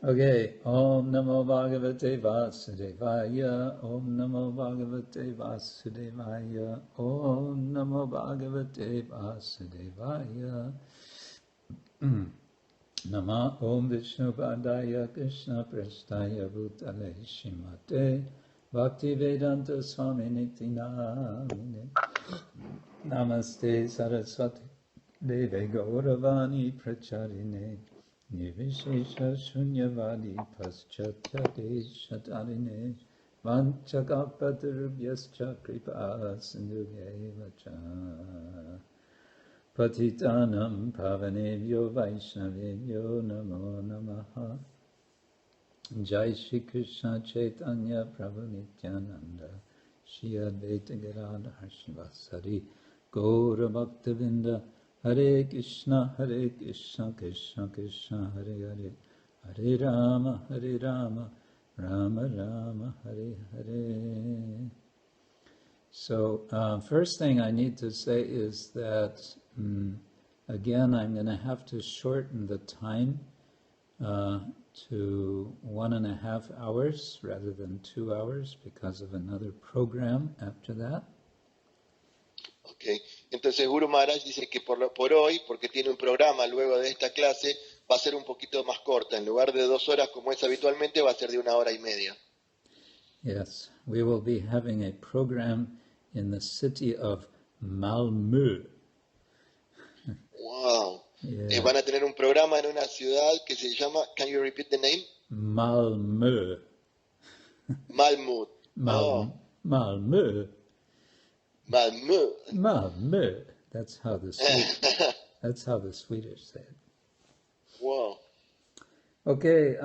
Okay, Om Namo Bhagavate Vasudevaya, Om Namo Bhagavate Vasudevaya, Om Namo Bhagavate Vasudevaya. Nama Om Vishnu Padaya Krishna Prasthaya Bhutale Shimate Bhakti Vedanta Swami Niti Namine Namaste Saraswati Deve Gauravani Pracharine Nirvishesha Shunyavadi Paschatya Deshatarine Vanchakapatarubhyascha Kripa Sindhubhyeva Cha Patitanam Pavanebhyo Vaishnavebhyo Namo Namaha Jai Shri Krishna Chaitanya Prabhu Nityananda Shri Advaita Gadadhar Shivasari Gaura Bhaktavinda Hare Krishna Krishna Krishna Hare Hare Hare Rama Rama Rama Hare Hare. So first thing I need to say is that again I'm going to have to shorten the time to 1.5 hours rather than 2 hours because of another program after that. Okay. Entonces Guru Maharaj dice que por hoy, porque tiene un programa luego de esta clase, va a ser un poquito más corta. En lugar de 2 horas como es habitualmente, va a ser de 1 hora y media. Yes, we will be having a program in the city of Malmö. Wow. Yeah. Van a tener un programa en una ciudad que se llama, can you repeat the name? Malmö. Malmö. Oh. Malmö. Malmö. Malmö. That's how the Swedish say it. Wow. Okay,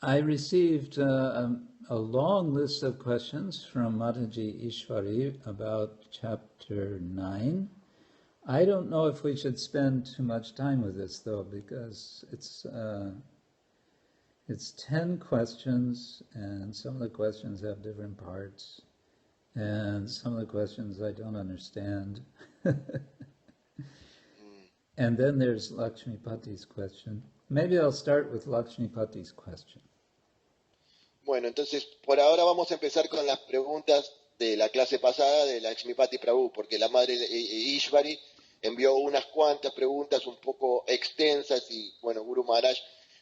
I received a long list of questions from Mataji Ishwari about chapter 9. I don't know if we should spend too much time with this though, because it's 10 questions, and some of the questions have different parts. And some of the questions I don't understand. And then there's Lakshmipati's question. Maybe I'll start with Lakshmipati's question. Bueno, entonces por ahora vamos a empezar con las preguntas de la clase pasada de Lakshmipati Prabhu, porque la madre Ishvari envió unas cuantas preguntas un poco extensas y, bueno, Guru Maharaj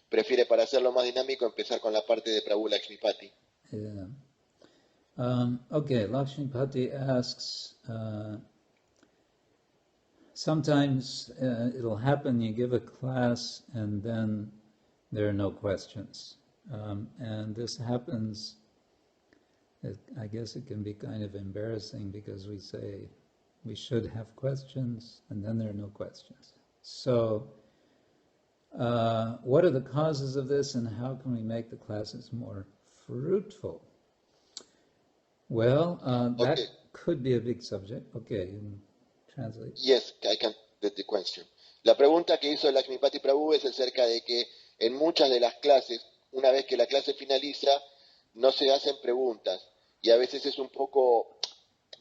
prefiere, para hacerlo más dinámico, empezar con la parte de Prabhu Lakshmipati. Yeah. Okay, Lakshmipati asks, sometimes it'll happen you give a class and then there are no questions. And this happens, I guess it can be kind of embarrassing because we say we should have questions and then there are no questions. So what are the causes of this and how can we make the classes more fruitful? Well, that could be a big subject. Okay, you can translate. Yes, I can get the question. La pregunta que hizo Lakshmipati Prabhu es acerca de que en muchas de las clases, una vez que la clase finaliza, no se hacen preguntas. Y a veces es un poco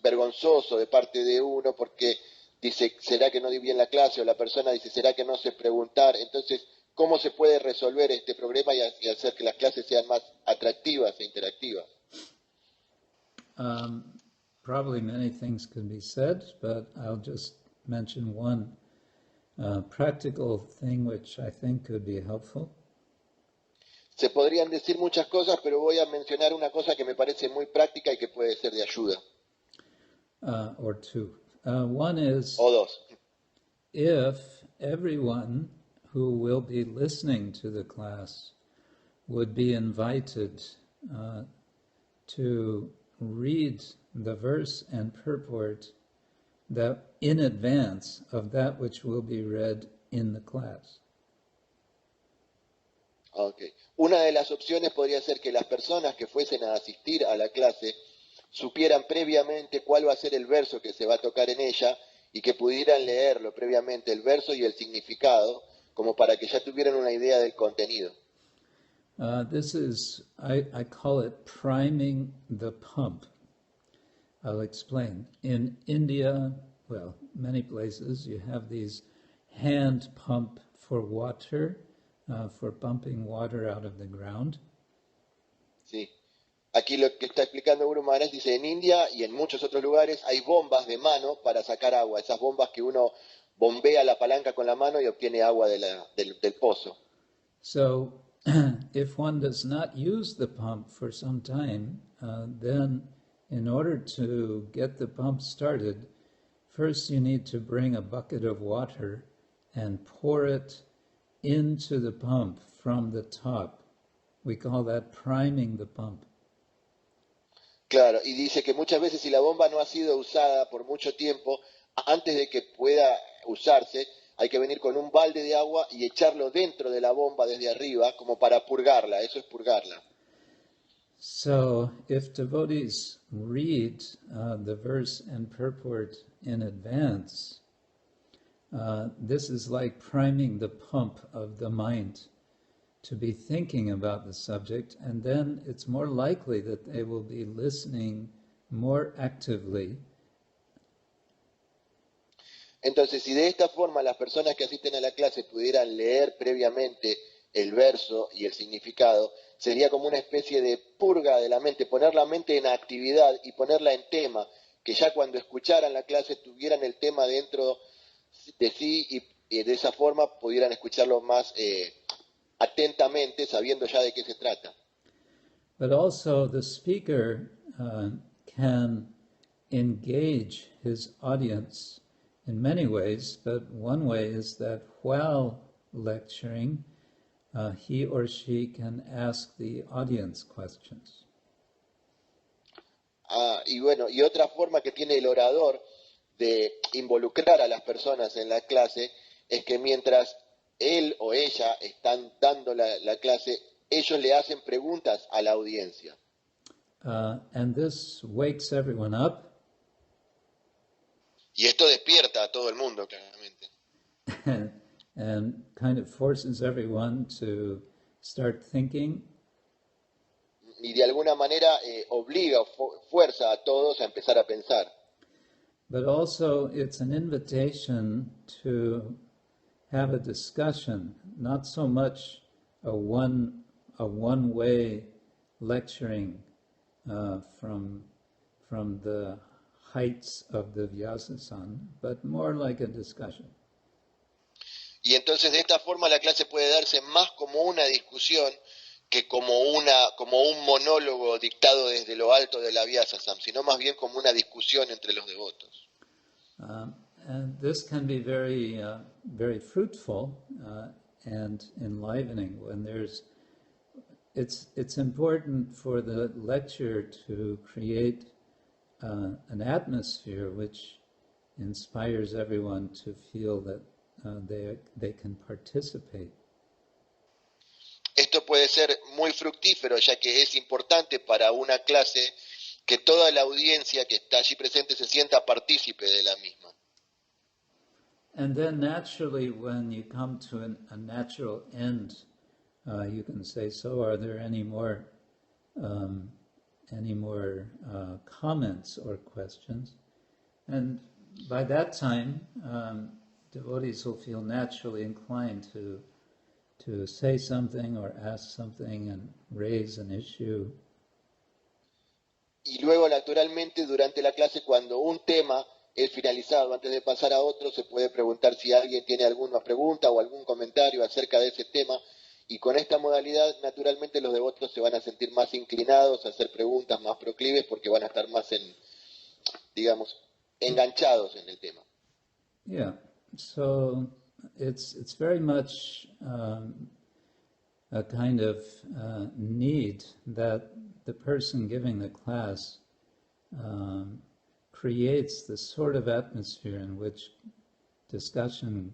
vergonzoso de parte de uno porque dice, ¿será que no di bien la clase? O la persona dice, ¿será que no sé preguntar? Entonces, ¿cómo se puede resolver este problema y hacer que las clases sean más atractivas e interactivas? Probably many things can be said, but I'll just mention one practical thing which I think could be helpful. Se podrían decir muchas cosas, pero voy a mencionar una cosa que me parece muy práctica y que puede ser de ayuda. Or two. One is, o dos. If everyone who will be listening to the class would be invited to read the verse and purport that in advance of that which will be read in the class. Okay. Una de las opciones podría ser que las personas que fuesen a asistir a la clase supieran previamente cuál va a ser el verso que se va a tocar en ella y que pudieran leerlo previamente, el verso y el significado, como para que ya tuvieran una idea del contenido. This is, I call it priming the pump. I'll explain. In India, well, many places, you have these hand pump for water for pumping water out of the ground. Sí. Aquí lo que está explicando Guru Maharaj dice, en India y en muchos otros lugares hay bombas de mano para sacar agua, esas bombas que uno bombea la palanca con la mano y obtiene agua del pozo. So if one does not use the pump for some time, then in order to get the pump started, first you need to bring a bucket of water and pour it into the pump from the top. We call that priming the pump. Claro, y dice que muchas veces si la bomba no ha sido usada por mucho tiempo, antes de que pueda usarse, hay que venir con un balde de agua y echarlo dentro de la bomba desde arriba, como para purgarla, eso es purgarla. So if devotees read the verse and purport in advance, this is like priming the pump of the mind to be thinking about the subject, and then it's more likely that they will be listening more actively. Entonces, si de esta forma las personas que asisten a la clase pudieran leer previamente el verso y el significado, sería como una especie de purga de la mente, poner la mente en actividad y ponerla en tema, que ya cuando escucharan la clase tuvieran el tema dentro de sí y de esa forma pudieran escucharlo más atentamente, sabiendo ya de qué se trata. But also the speaker can engage his audience in many ways, but one way is that while lecturing, he or she can ask the audience questions. Y bueno, y otra forma que tiene el orador de involucrar a las personas en la clase es que mientras él o ella están dando la clase, ellos le hacen preguntas a la audiencia. And this wakes everyone up. Y esto despierta a todo el mundo, claramente. And kind of forces everyone to start thinking. Y de alguna manera obliga o fuerza a todos a empezar a pensar. But also it's an invitation to have a discussion, not so much a one-way lecturing from the heights of the Vyasasan, but more like a discussion. Y entonces de esta forma la clase puede darse más como una discusión que como un monólogo dictado desde lo alto de la Vyasasam, sino más bien como una discusión entre los devotos. And this can be very, very fruitful and enlivening when it's important for the lecture to create an atmosphere which inspires everyone to feel that they can participate. Esto puede ser muy fructífero, ya que es importante para una clase que toda la audiencia que está allí presente se sienta partícipe de la misma. And then naturally, when you come to a natural end, you can say, so are there any more comments or questions? And by that time, devotees will feel naturally inclined to say something or ask something and raise an issue. Y luego, naturalmente, durante la clase, cuando un tema es finalizado, antes de pasar a otro, se puede preguntar si alguien tiene alguna pregunta o algún comentario acerca de ese tema. Y con esta modalidad, naturalmente, los devotos se van a sentir más inclinados a hacer preguntas más proclives porque van a estar más, enganchados en el tema. Yeah, so it's very much a kind of need that the person giving the class creates the sort of atmosphere in which discussion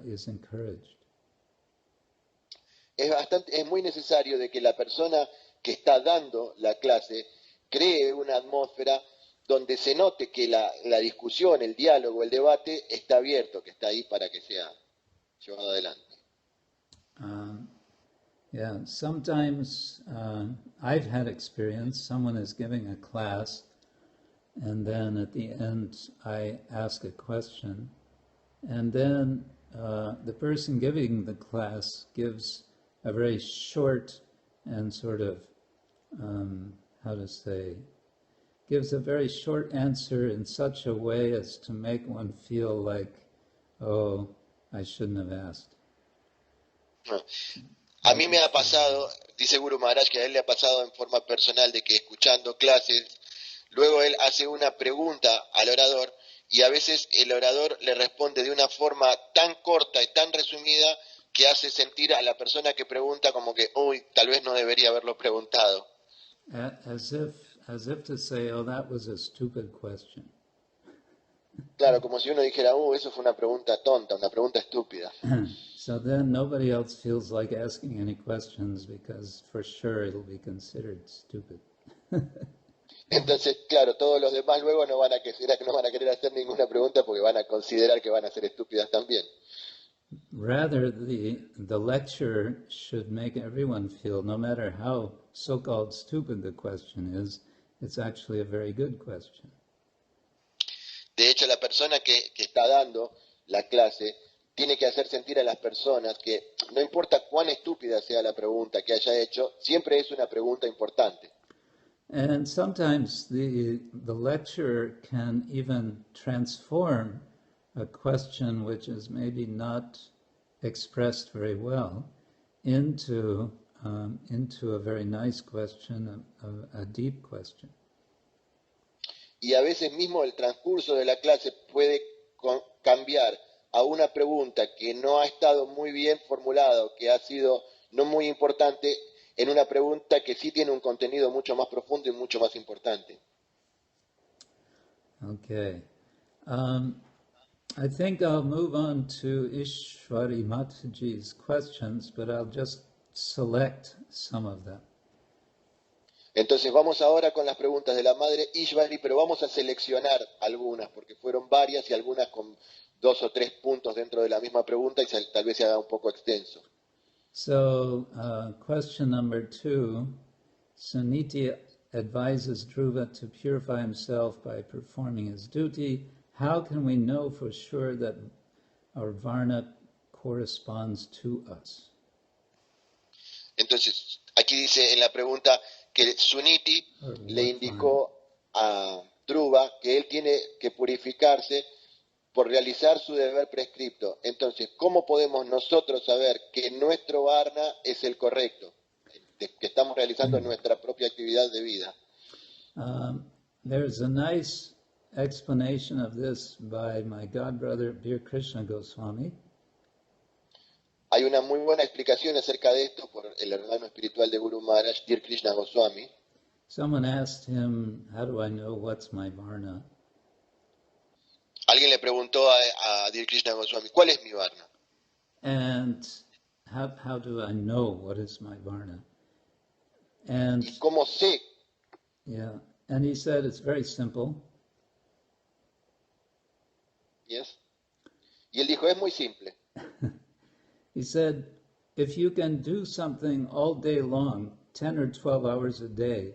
is encouraged. Es muy necesario de que la persona que está dando la clase cree una atmósfera donde se note que la discusión, el diálogo, el debate está abierto, que está ahí para que sea llevado adelante. Yeah, sometimes I've had experience, someone is giving a class, and then at the end I ask a question, and then the person giving the class gives a very short and sort of, how to say, gives a very short answer in such a way as to make one feel like, oh, I shouldn't have asked. A mí me ha pasado, dice Guru Maharaj, que a él le ha pasado en forma personal de que escuchando clases, luego él hace una pregunta al orador y a veces el orador le responde de una forma tan corta y tan resumida que hace sentir a la persona que pregunta como que, uy, tal vez no debería haberlo preguntado. As if to say, oh, that was a stupid question. Claro, como si uno dijera, eso fue una pregunta tonta, una pregunta estúpida. So then nobody else feels like asking any questions because for sure it'll be considered stupid. Entonces, claro, todos los demás luego no van a querer hacer ninguna pregunta porque van a considerar que van a ser estúpidas también. Rather, the lecture should make everyone feel, no matter how so-called stupid the question is, it's actually a very good question. De hecho, la persona que está dando la clase tiene que hacer sentir a las personas que no importa cuán estúpida sea la pregunta que haya hecho, siempre es una pregunta importante. And sometimes the lecture can even transform a question which is maybe not expressed very well into a very nice question, a deep question. Y a veces mismo el transcurso de la clase puede cambiar a una pregunta que no ha estado muy bien formulada o que ha sido no muy importante en una pregunta que sí tiene un contenido mucho más profundo y mucho más importante. Okay. I think I'll move on to Ishwari Mataji's questions, but I'll just select some of them. Entonces vamos ahora con las preguntas de la madre Ishwari, pero vamos a seleccionar algunas, porque fueron varias y algunas con 2 o 3 puntos dentro de la misma pregunta y tal vez se haga un poco extenso. So, question number 2, Suniti advises Druva to purify himself by performing his duty. How can we know for sure that our Varna corresponds to us? Entonces, aquí dice en la pregunta que Suniti le indicó a Druva que él tiene que purificarse por realizar su deber prescripto. Entonces, ¿cómo podemos nosotros saber que nuestro Varna es el correcto? Que estamos realizando nuestra propia actividad de vida. There's a nice explanation of this by my godbrother, Dear Krishna Goswami. Hay una muy buena explicación acerca de esto por el hermano espiritual de Guru Maharaj, Dear Krishna Goswami. Someone asked him, how do I know what's my Varna? Alguien le preguntó a Dear Krishna Goswami, ¿cuál es mi Varna? And how do I know what is my Varna? And ¿Y cómo sé? yeah, and he said it's very simple. Yes. Y él dijo, es muy simple. He said, if you can do something all day long, 10 or 12 hours a day,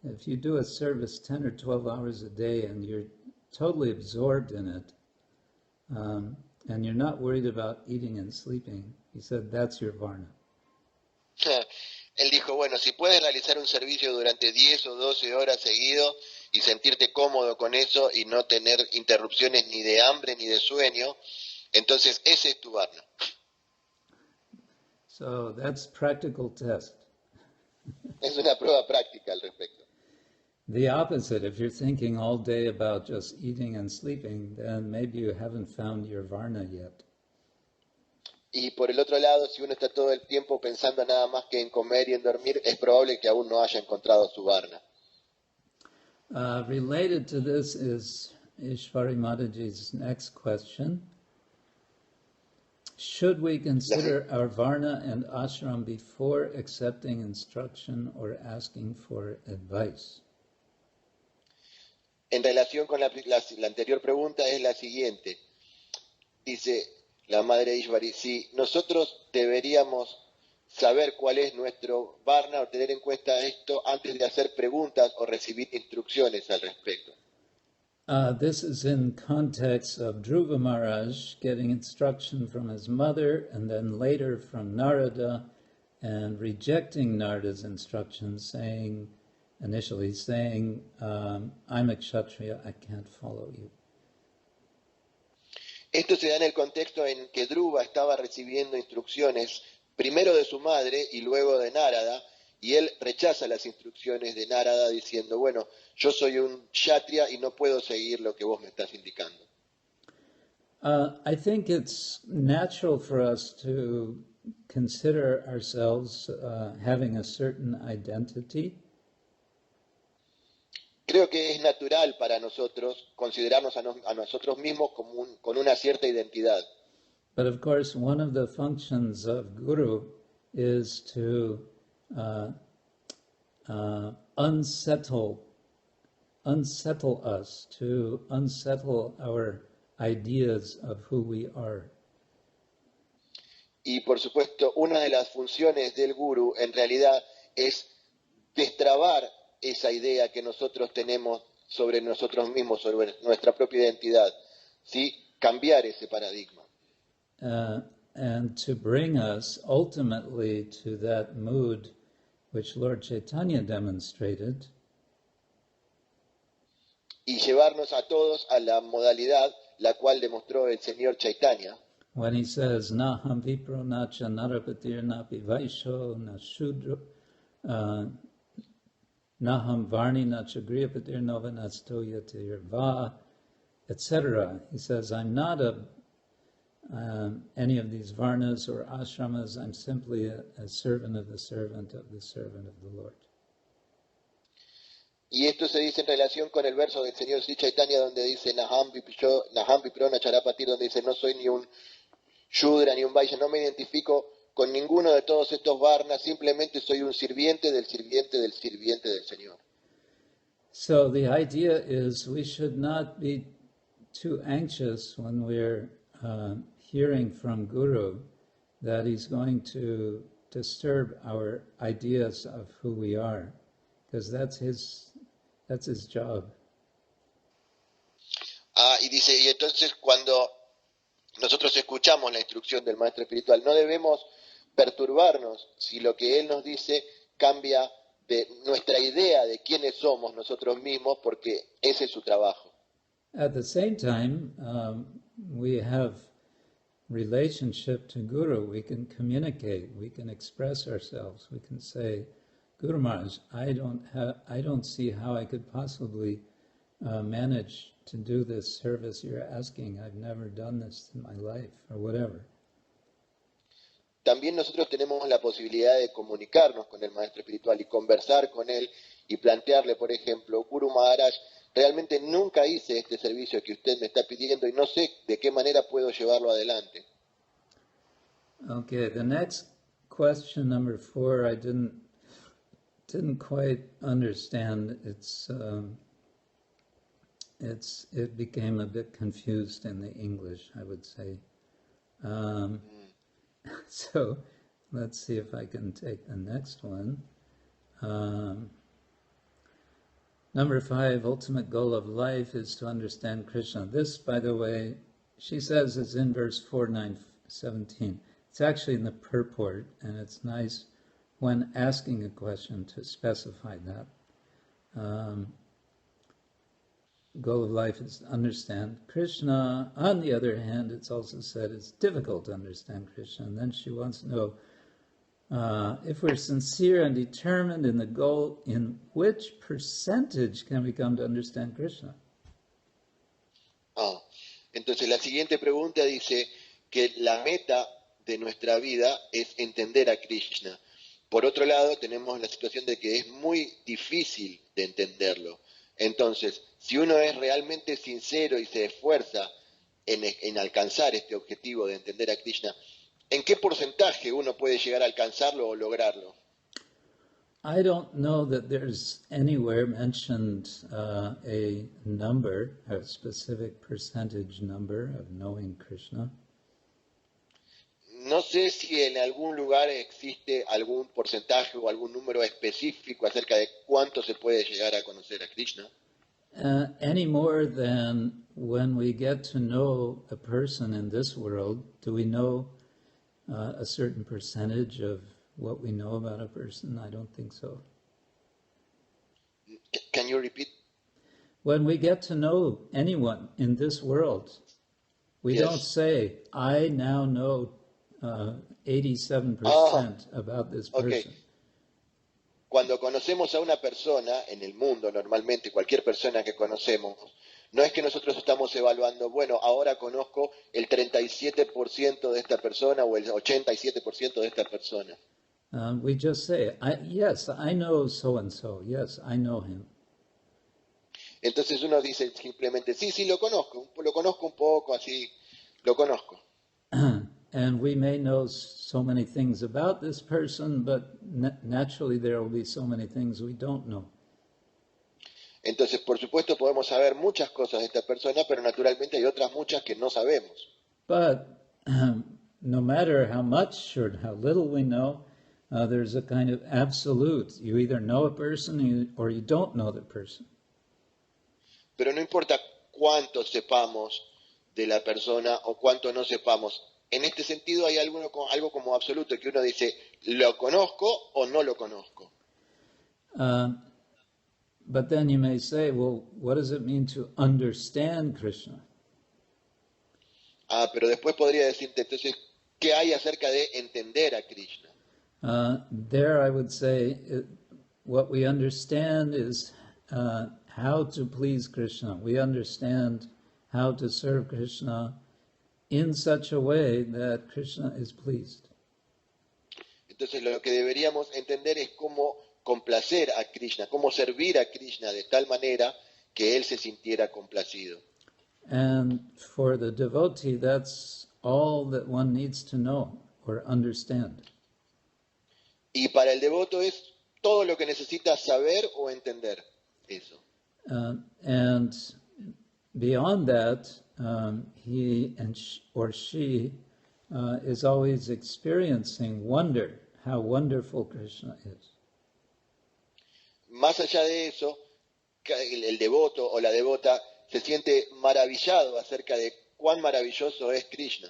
if you do a service 10 or 12 hours a day and you're totally absorbed in it, and you're not worried about eating and sleeping, he said, that's your Varna. Él dijo, bueno, si puedes realizar un servicio durante 10 o 12 horas seguido y sentirte cómodo con eso y no tener interrupciones ni de hambre ni de sueño, entonces ese es tu Varna. So that's practical test. Es una prueba práctica al respecto. The opposite, if you're thinking all day about just eating and sleeping, then maybe you haven't found your Varna yet. Y por el otro lado, si uno está todo el tiempo pensando nada más que en comer y en dormir, es probable que aún no haya encontrado su Varna. Related to this is Ishwari Mataji's next question. Should we consider our Varna and Ashram before accepting instruction or asking for advice? En relación con la anterior pregunta es la siguiente. Dice la madre Ishwari, si nosotros deberíamos saber cuál es nuestro Varna o tener en cuenta esto antes de hacer preguntas o recibir instrucciones al respecto. This is in context of Druva Maharaj getting instruction from his mother and then later from Narada and rejecting Narada's instructions, initially saying, I'm a Kshatriya, I can't follow you. Esto se da en el contexto en que Druva estaba recibiendo instrucciones primero de su madre y luego de Narada, y él rechaza las instrucciones de Narada diciendo, bueno, yo soy un kshatriya y no puedo seguir lo que vos me estás indicando. I think it's natural for us to consider ourselves having a certain identity. Creo que es natural para nosotros considerarnos a nosotros mismos con una cierta identidad. But of course, one of the functions of Guru is to unsettle us, to unsettle our ideas of who we are. Y por supuesto, una de las funciones del guru en realidad es destrabar esa idea que nosotros tenemos sobre nosotros mismos, sobre nuestra propia identidad, ¿sí? Cambiar ese paradigma. And to bring us ultimately to that mood which Lord Chaitanya demonstrated. Y llevarnos a todos a la modalidad la cual demostró el Señor Chaitanya. When he says, Naham vipro nacha narapatir napi vaisho na shudro, Naham varni nacha griyapatir nova nastoya tirva, etc. He says, I'm not any of these varnas or ashramas, I'm simply a servant of the servant of the servant of the Lord. Y esto se dice en relación con el verso del Señor Sri Chaitanya donde dice Naham viprona charapatir, donde dice no soy ni un Shudra ni un Vaishya, no me identifico con ninguno de todos estos varnas, simplemente soy un sirviente del sirviente del sirviente del Señor. So the idea is we should not be too anxious when we're hearing from Guru that he's going to disturb our ideas of who we are, because that's his job. Y dice, y entonces cuando nosotros escuchamos la instrucción del maestro espiritual, no debemos perturbarnos si lo que él nos dice cambia de nuestra idea de quiénes somos nosotros mismos, porque ese es su trabajo. At the same time, we have relationship to Guru. We can communicate. We can express ourselves. We can say, Guru Maharaj, I don't see how I could possibly manage to do this service you're asking. I've never done this in my life, or whatever. También nosotros tenemos la posibilidad de comunicarnos con el maestro espiritual y conversar con él y plantearle, por ejemplo, Guru Maharaj, realmente nunca hice este servicio que usted me está pidiendo y no sé de qué manera puedo llevarlo adelante. Okay, the next question, number 4, I didn't quite understand. It became a bit confused in the English, I would say. So let's see if I can take the next one. Number 5, ultimate goal of life is to understand Krishna. This, by the way, she says is in verse 4:9-17. It's actually in the purport, and it's nice when asking a question to specify that. Goal of life is to understand Krishna. On the other hand, it's also said it's difficult to understand Krishna. And then she wants to know if we're sincere and determined in the goal, in which percentage can we come to understand Krishna? Entonces la siguiente pregunta dice que la meta de nuestra vida es entender a Krishna. Por otro lado, tenemos la situación de que es muy difícil de entenderlo. Entonces, si uno es realmente sincero y se esfuerza en alcanzar este objetivo de entender a Krishna, ¿en qué porcentaje uno puede llegar a alcanzarlo o lograrlo? I don't know that there's anywhere mentioned a number, a specific percentage number of knowing Krishna. No sé si en algún lugar existe algún porcentaje o algún número específico acerca de cuánto se puede llegar a conocer a Krishna. Any more than when we get to know a person in this world, do we know a certain percentage of what we know about a person? I don't think so. Can you repeat? When we get to know anyone in this world, we Yes. don't say, I now know 87% about this Ok. person. Cuando conocemos a una persona en el mundo, normalmente cualquier persona que conocemos, no es que nosotros estamos evaluando, bueno, ahora conozco el 37% de esta persona o el 87% de esta persona. We just say, yes, I know so-and-so. Yes, I know him. Entonces uno dice simplemente, sí, lo conozco un poco, así, lo conozco. And we may know so many things about this person, but naturally there will be so many things we don't know. Entonces, por supuesto, podemos saber muchas cosas de esta persona, pero naturalmente hay otras muchas que no sabemos. But no matter how much or how little we know, there's a kind of absolute. You either know a person or you don't know the person. Pero no importa cuánto sepamos de la persona o cuánto no sepamos. En este sentido hay algo como absoluto, que uno dice, ¿lo conozco o no lo conozco? But then you may say, well, what does it mean to understand Krishna? Pero después podría decirte, entonces, ¿qué hay acerca de entender a Krishna? There I would say, what we understand is how to please Krishna. We understand how to serve Krishna in such a way that Krishna is pleased. Entonces lo que deberíamos entender es cómo complacer a Krishna, cómo servir a Krishna de tal manera que él se sintiera complacido. And for the devotee, that's all that one needs to know or understand. Y para el devoto es todo lo que necesita saber o entender eso. And beyond that, he or she is always experiencing wonder, how wonderful Krishna is. Más allá de eso, el devoto o la devota se siente maravillado acerca de cuán maravilloso es Krishna.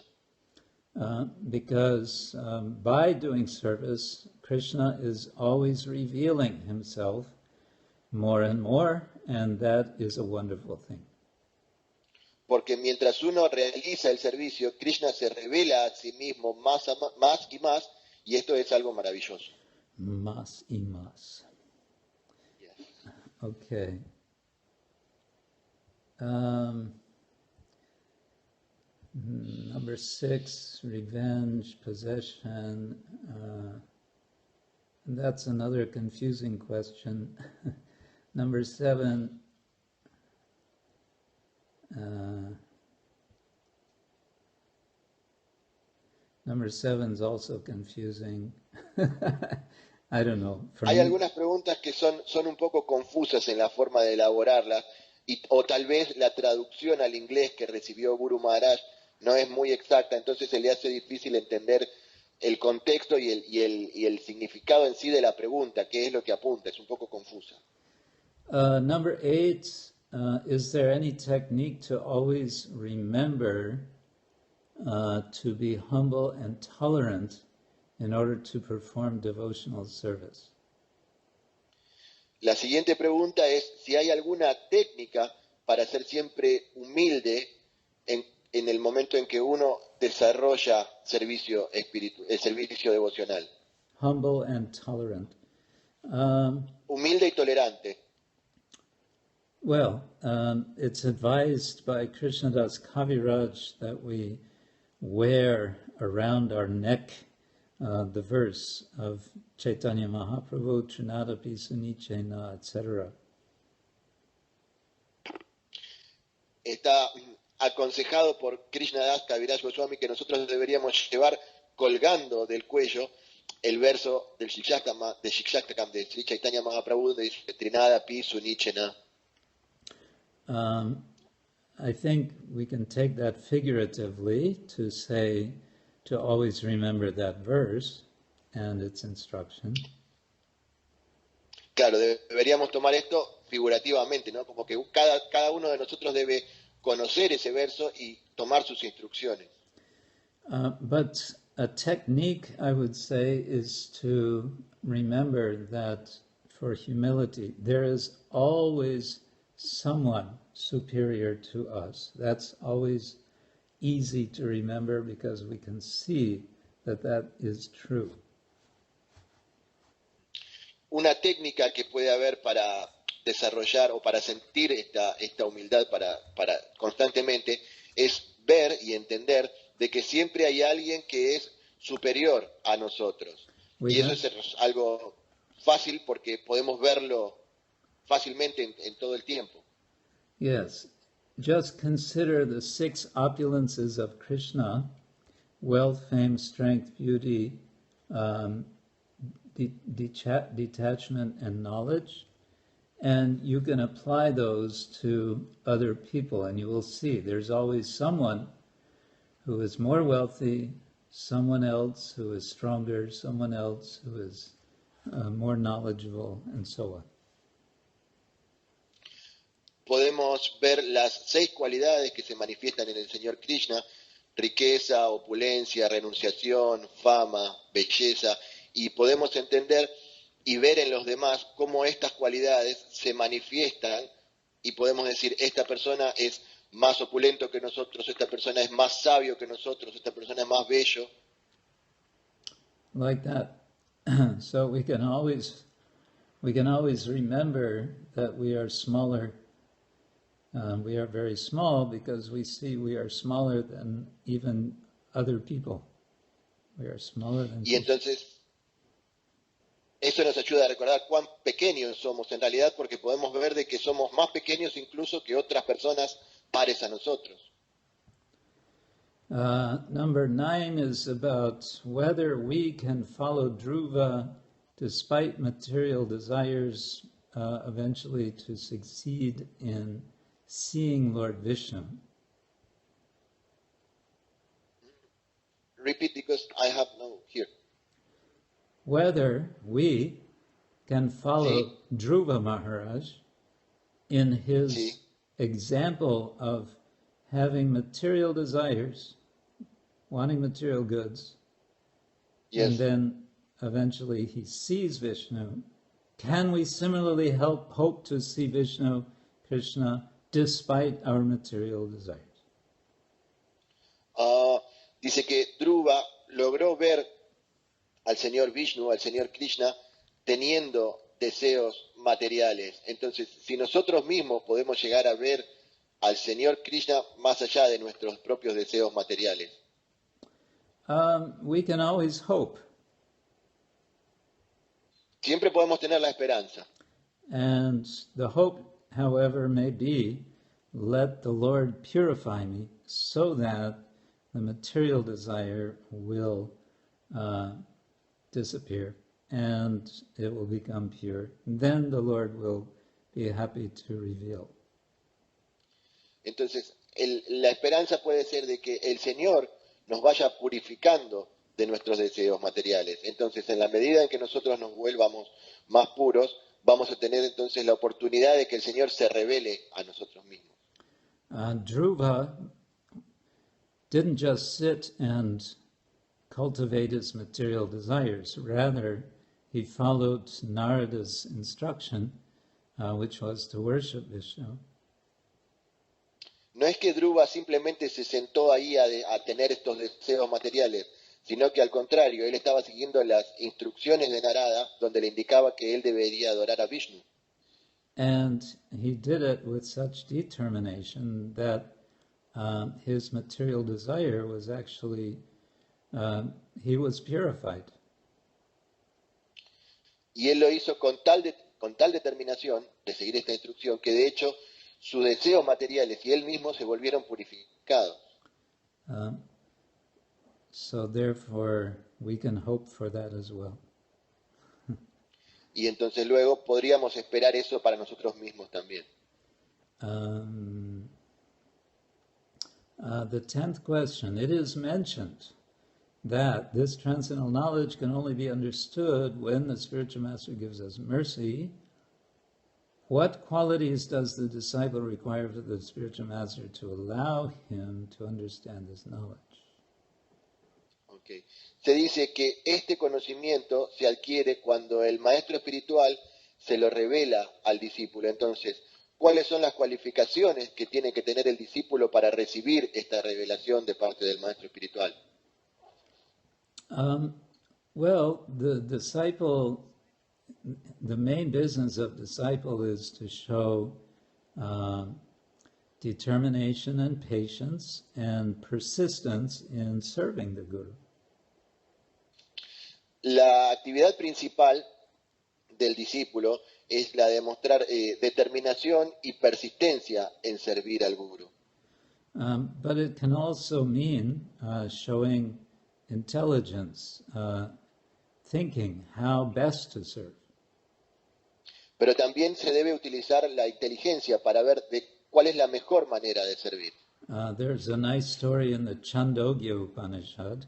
Because by doing service, Krishna is always revealing himself more and more, and that is a wonderful thing. Porque mientras uno realiza el servicio, Krishna se revela a sí mismo más y más, y esto es algo maravilloso. Más y más. Yes. Okay. Number 6, revenge, possession. That's another confusing question. Number 7. Number 7 is also confusing. I don't know. Hay algunas preguntas que son un poco confusas en la forma de elaborarlas, o tal vez la traducción al inglés que recibió Guru Maharaj no es muy exacta, entonces se le hace difícil entender el contexto y el significado en sí de la pregunta, qué es lo que apunta, es un poco confusa. Number 8, is there any technique to always remember to be humble and tolerant in order to perform devotional service? La siguiente pregunta es si hay alguna técnica para ser siempre humilde en el momento en que uno desarrolla servicio devocional. Humble and tolerant. Humilde y tolerante. Well, it's advised by Krishnadas Kaviraj that we wear around our neck the verse of Chaitanya Mahaprabhu, Trinadapi Sunichena, etc. Está aconsejado por Krishnadas Kaviraj Goswami que nosotros deberíamos llevar colgando del cuello el verso del Shikshaktakam de Sri Chaitanya Mahaprabhu, donde dice Trinadapi Sunichena. I think we can take that figuratively to say, to always remember that verse and its instruction. Claro, deberíamos tomar esto figurativamente, ¿no? Como que cada uno de nosotros debe conocer ese verso y tomar sus instrucciones. But a technique, I would say, is to remember that for humility, there is always someone superior to us. That's always easy to remember because we can see that that is true. Una técnica que puede haber para desarrollar o para sentir esta humildad para constantemente es ver y entender de que siempre hay alguien que es superior a nosotros. Y eso es algo fácil porque podemos verlo fácilmente en todo el tiempo. Yes. Just consider the 6 opulences of Krishna: wealth, fame, strength, beauty, detachment, and knowledge. And you can apply those to other people, and you will see there's always someone who is more wealthy, someone else who is stronger, someone else who is more knowledgeable, and so on. Podemos ver las 6 cualidades que se manifiestan en el Señor Krishna: riqueza, opulencia, renunciación, fama, belleza, y podemos entender y ver en los demás cómo estas cualidades se manifiestan y podemos decir, esta persona es más opulento que nosotros, esta persona es más sabio que nosotros, esta persona es más bello. Like that. So we can always remember that we are smaller. We are very small because we see we are smaller than even other people. We are smaller than Y entonces eso nos ayuda a recordar cuán pequeños somos en realidad, porque podemos ver de que somos más pequeños incluso que otras personas pares a nosotros. Number 9 is about whether we can follow Druva despite material desires, eventually to succeed in seeing Lord Vishnu. Repeat, because I have no here. Whether we can follow Dhruva Maharaj in his example of having material desires, wanting material goods, and then eventually he sees Vishnu. Can we similarly hope to see Vishnu, Krishna, despite our material desires? Dice que Druva logró ver al Señor Vishnu, al Señor Krishna, teniendo deseos materiales. Entonces, si nosotros mismos podemos llegar a ver al Señor Krishna más allá de nuestros propios deseos materiales. We can always hope. Siempre podemos tener la esperanza. And the hope, however, may be, let the Lord purify me so that the material desire will disappear and it will become pure. Then the Lord will be happy to reveal. Entonces, la esperanza puede ser de que el Señor nos vaya purificando de nuestros deseos materiales. Entonces, en la medida en que nosotros nos vuelvamos más puros, vamos a tener entonces la oportunidad de que el Señor se revele a nosotros mismos. Druva didn't just sit and cultivate his material desires. Rather, he followed Narada's instruction, which was to worship Vishnu. No es que Druva simplemente se sentó ahí a tener estos deseos materiales, sino que al contrario, él estaba siguiendo las instrucciones de Narada, donde le indicaba que él debería adorar a Vishnu. And he did it with such determination that his material desire was actually, he was purified. Y él lo hizo con tal determinación de seguir esta instrucción, que de hecho sus deseos materiales y él mismo se volvieron purificados. So therefore, we can hope for that as well. Y entonces luego podríamos esperar eso para nosotros mismos también. The 10th question. It is mentioned that this transcendental knowledge can only be understood when the spiritual master gives us mercy. What qualities does the disciple require for the spiritual master to allow him to understand this knowledge? Ok. Okay. Se dice que este conocimiento se adquiere cuando el maestro espiritual se lo revela al discípulo. Entonces, ¿cuáles son las cualificaciones que tiene que tener el discípulo para recibir esta revelación de parte del maestro espiritual? Well, the main business of disciple is to show determination and patience and persistence in serving the Guru. La actividad principal del discípulo es la de mostrar determinación y persistencia en servir al Guru. But it can also mean showing intelligence, thinking how best to serve. Pero también se debe utilizar la inteligencia para ver cuál es la mejor manera de servir. There's a nice story in the Chandogya Upanishad.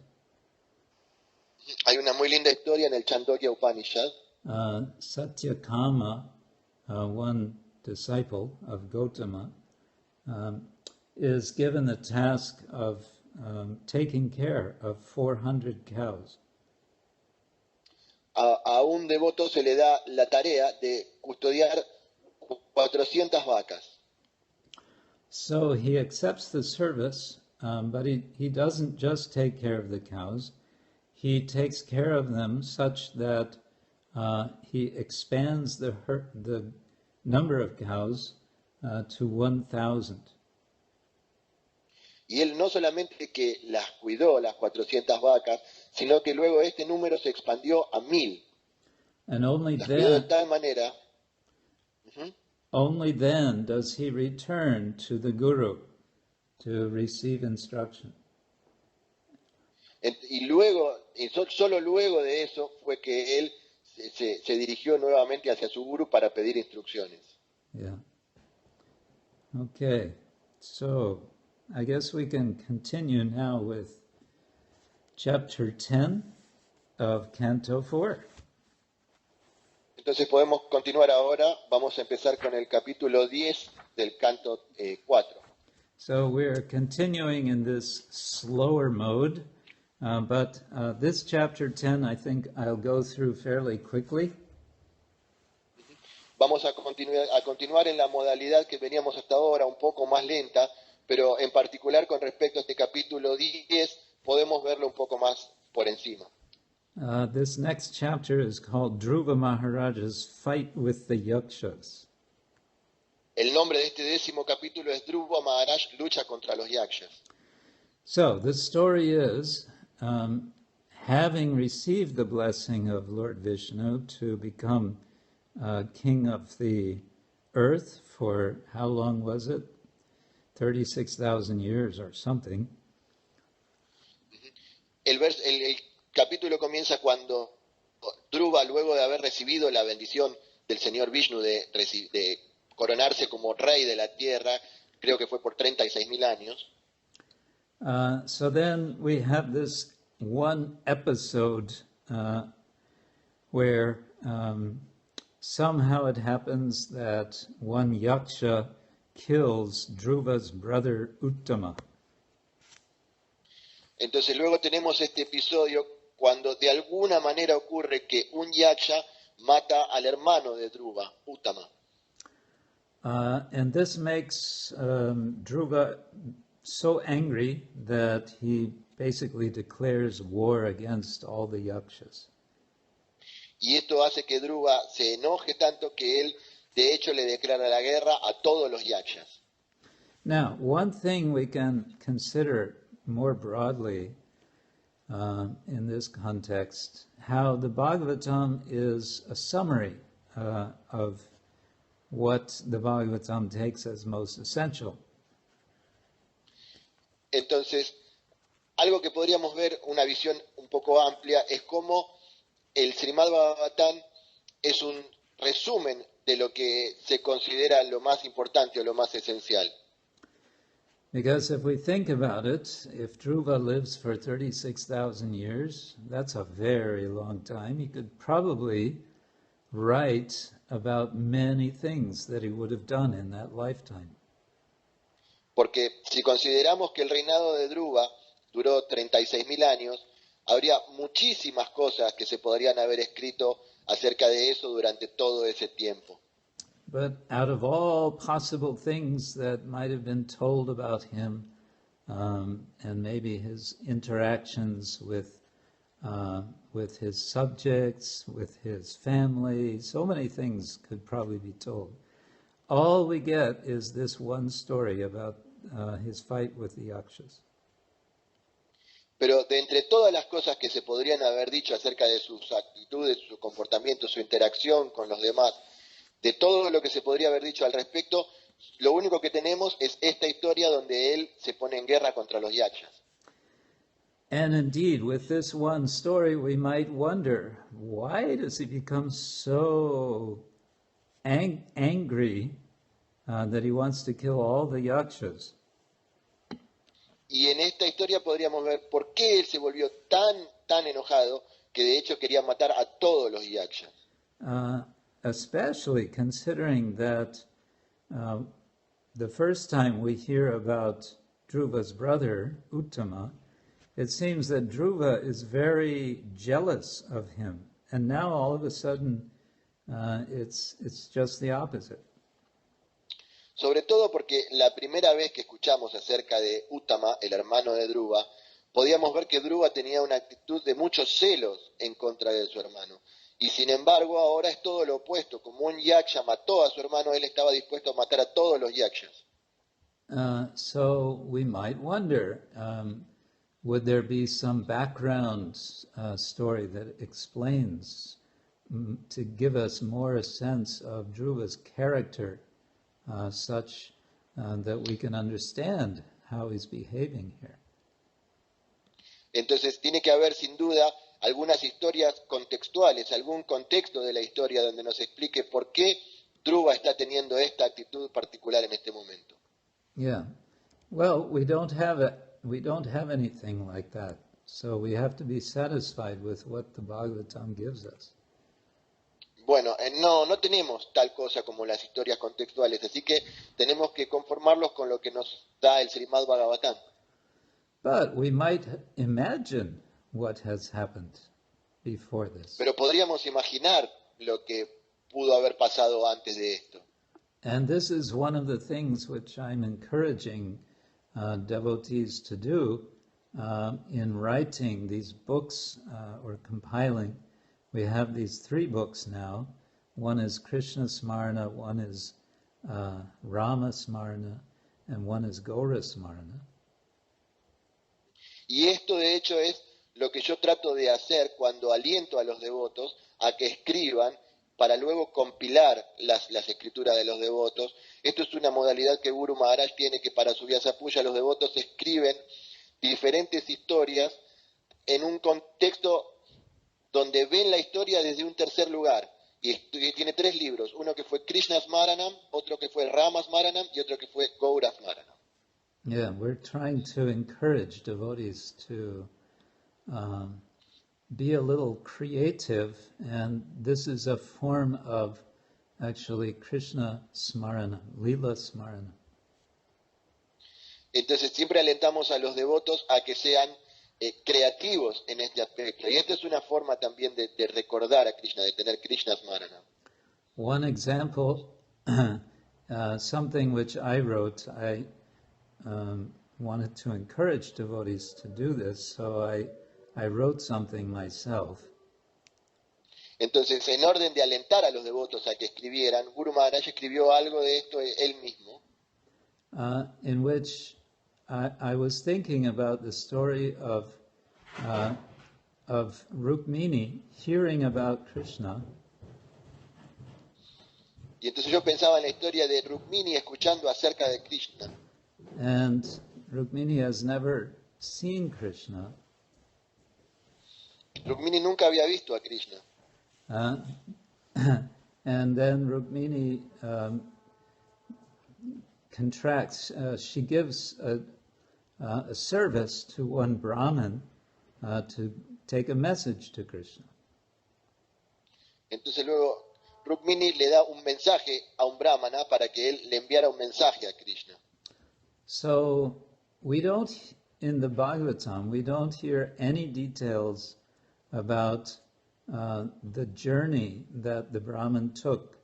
Hay una muy linda historia en el Chandogya Upanishad. Satyakama, one disciple of Gautama, is given the task of taking care of 400 cows. A un devoto se le da la tarea de custodiar 400 vacas. So he accepts the service, but he doesn't just take care of the cows. He takes care of them such that he expands the number of cows to 1,000. Y él no solamente que las cuidó, las 400 vacas, sino que luego este número se expandió a 1,000. And only Las cuidó de then, tal manera. only then does he return to the Guru to receive instruction. Y luego, solo luego de eso fue que él se dirigió nuevamente hacia su guru para pedir instrucciones. Yeah. Okay, so I guess we can continue now with chapter 10 of Canto 4. Entonces podemos continuar ahora, vamos a empezar con el capítulo 10 del canto 4. So we're continuing in this slower mode, but this chapter 10 I think I'll go through fairly quickly. Vamos a continuar en la modalidad que veníamos hasta ahora, un poco más lenta, pero en particular con respecto a este capítulo 10 podemos verlo un poco más por encima. This next chapter is called Druva Maharaja's Fight with the Yakshas. El nombre de este 10º capítulo es Druva Maharaj lucha contra los Yaksas. So the story is, having received the blessing of Lord Vishnu to become king of the earth for how long was it? 36,000 years or something. El capítulo comienza cuando Druva, luego de haber recibido la bendición del señor Vishnu de coronarse como rey de la tierra, creo que fue por 36,000 años. So then we have this one episode where somehow it happens that one Yaksha kills Dhruva's brother Uttama. Entonces luego tenemos este episodio cuando de alguna manera ocurre que un Yaksha mata al hermano de Dhruva, Uttama. And this makes Dhruva so angry that he basically declares war against all the Yakshas. Y esto hace que Dhruva se enoje tanto que él, de hecho, le declara la guerra a todos los Yakshas. Now, one thing we can consider more broadly in this context, how the Bhagavatam is a summary of what the Bhagavatam takes as most essential. Entonces, algo que podríamos ver, una visión un poco amplia, es cómo el Srimad-Bhagavatam es un resumen de lo que se considera lo más importante o lo más esencial. Because if we think about it, if Druva lives for 36,000 years, that's a very long time. He could probably write about many things that he would have done in that lifetime. Porque si consideramos que el reinado de Druva duró 36,000 años, habría muchísimas cosas que se podrían haber escrito acerca de eso durante todo ese tiempo. But out of all possible things that might have been told about him, and maybe his interactions with his subjects, with his family, so many things could probably be told. All we get is this one story about his fight with the Yakshas. Pero de entre todas las cosas que se podrían haber dicho acerca de sus actitudes, su comportamiento, su interacción con los demás, de todo lo que se podría haber dicho al respecto, lo único que tenemos es esta historia donde él se pone en guerra contra los Yakshas. And indeed, with this one story, we might wonder, why does he become so angry that he wants to kill all the Yakshas? Y en esta historia podríamos ver por qué él se volvió tan enojado que de hecho quería matar a todos los Yakshas. Especially considering that the first time we hear about Dhruva's brother, Uttama, it seems that Druva is very jealous of him. And now all of a sudden it's just the opposite. Sobre todo porque la primera vez que escuchamos acerca de Uttama, el hermano de Druva, podíamos ver que Druva tenía una actitud de muchos celos en contra de su hermano. Y sin embargo ahora es todo lo opuesto. Como un yaksha mató a su hermano, él estaba dispuesto a matar a todos los yakshas. So we might wonder, would there be some background story that explains, to give us more a sense of Dhruva's character, such that we can understand how he's behaving here? Entonces tiene que haber sin duda algunas historias contextuales, algún contexto de la historia donde nos explique por qué Druva está teniendo esta actitud particular en este momento. Yeah. Well, we don't have anything like that. So we have to be satisfied with what the Bhagavatam gives us. Bueno, no tenemos tal cosa como las historias contextuales, así que tenemos que conformarlos con lo que nos da el Srimad-Bhagavatam. But we might imagine what has happened before this. Pero podríamos imaginar lo que pudo haber pasado antes de esto. And this is one of the things which I'm encouraging devotees to do in writing these books or compiling. We have these 3 books now. One is Krishna Smarana, one is Rama Smarana, and one is Gaura Smarana. Y esto de hecho es lo que yo trato de hacer cuando aliento a los devotos a que escriban para luego compilar las escrituras de los devotos. Esto es una modalidad que Guru Maharaj tiene, que para su Vyasapuja los devotos escriben diferentes historias en un contexto donde ven la historia desde un tercer lugar. Y tiene 3 libros, uno que fue Krishna Smaranam, otro que fue Rama Smaranam y otro que fue Gaura Smaranam. Yeah, we're trying to encourage devotees to be a little creative, and this is a form of actually Krishna Smarana, Lila Smarana. Entonces siempre alentamos a los devotos a que sean creativos en este aspecto. Y esta es una forma también de recordar a Krishna, de tener Krishna Smarana. One example, something which I wrote, I wanted to encourage devotees to do this, so I wrote something myself. Entonces, en orden de alentar a los devotos a que escribieran, Guru Maharaj escribió algo de esto él mismo. In which I was thinking about the story of Rukmini hearing about Krishna. Y entonces yo pensaba en la historia de Rukmini escuchando acerca de Krishna. And Rukmini has never seen Krishna. Rukmini nunca había visto a Krishna. And then Rukmini contracts, she gives a service to one Brahmin to take a message to Krishna. Entonces luego Rukmini le da un mensaje a un brahmana para que él le enviara un mensaje a Krishna. So we don't in the Bhagavatam, we don't hear any details about the journey that the Brahmin took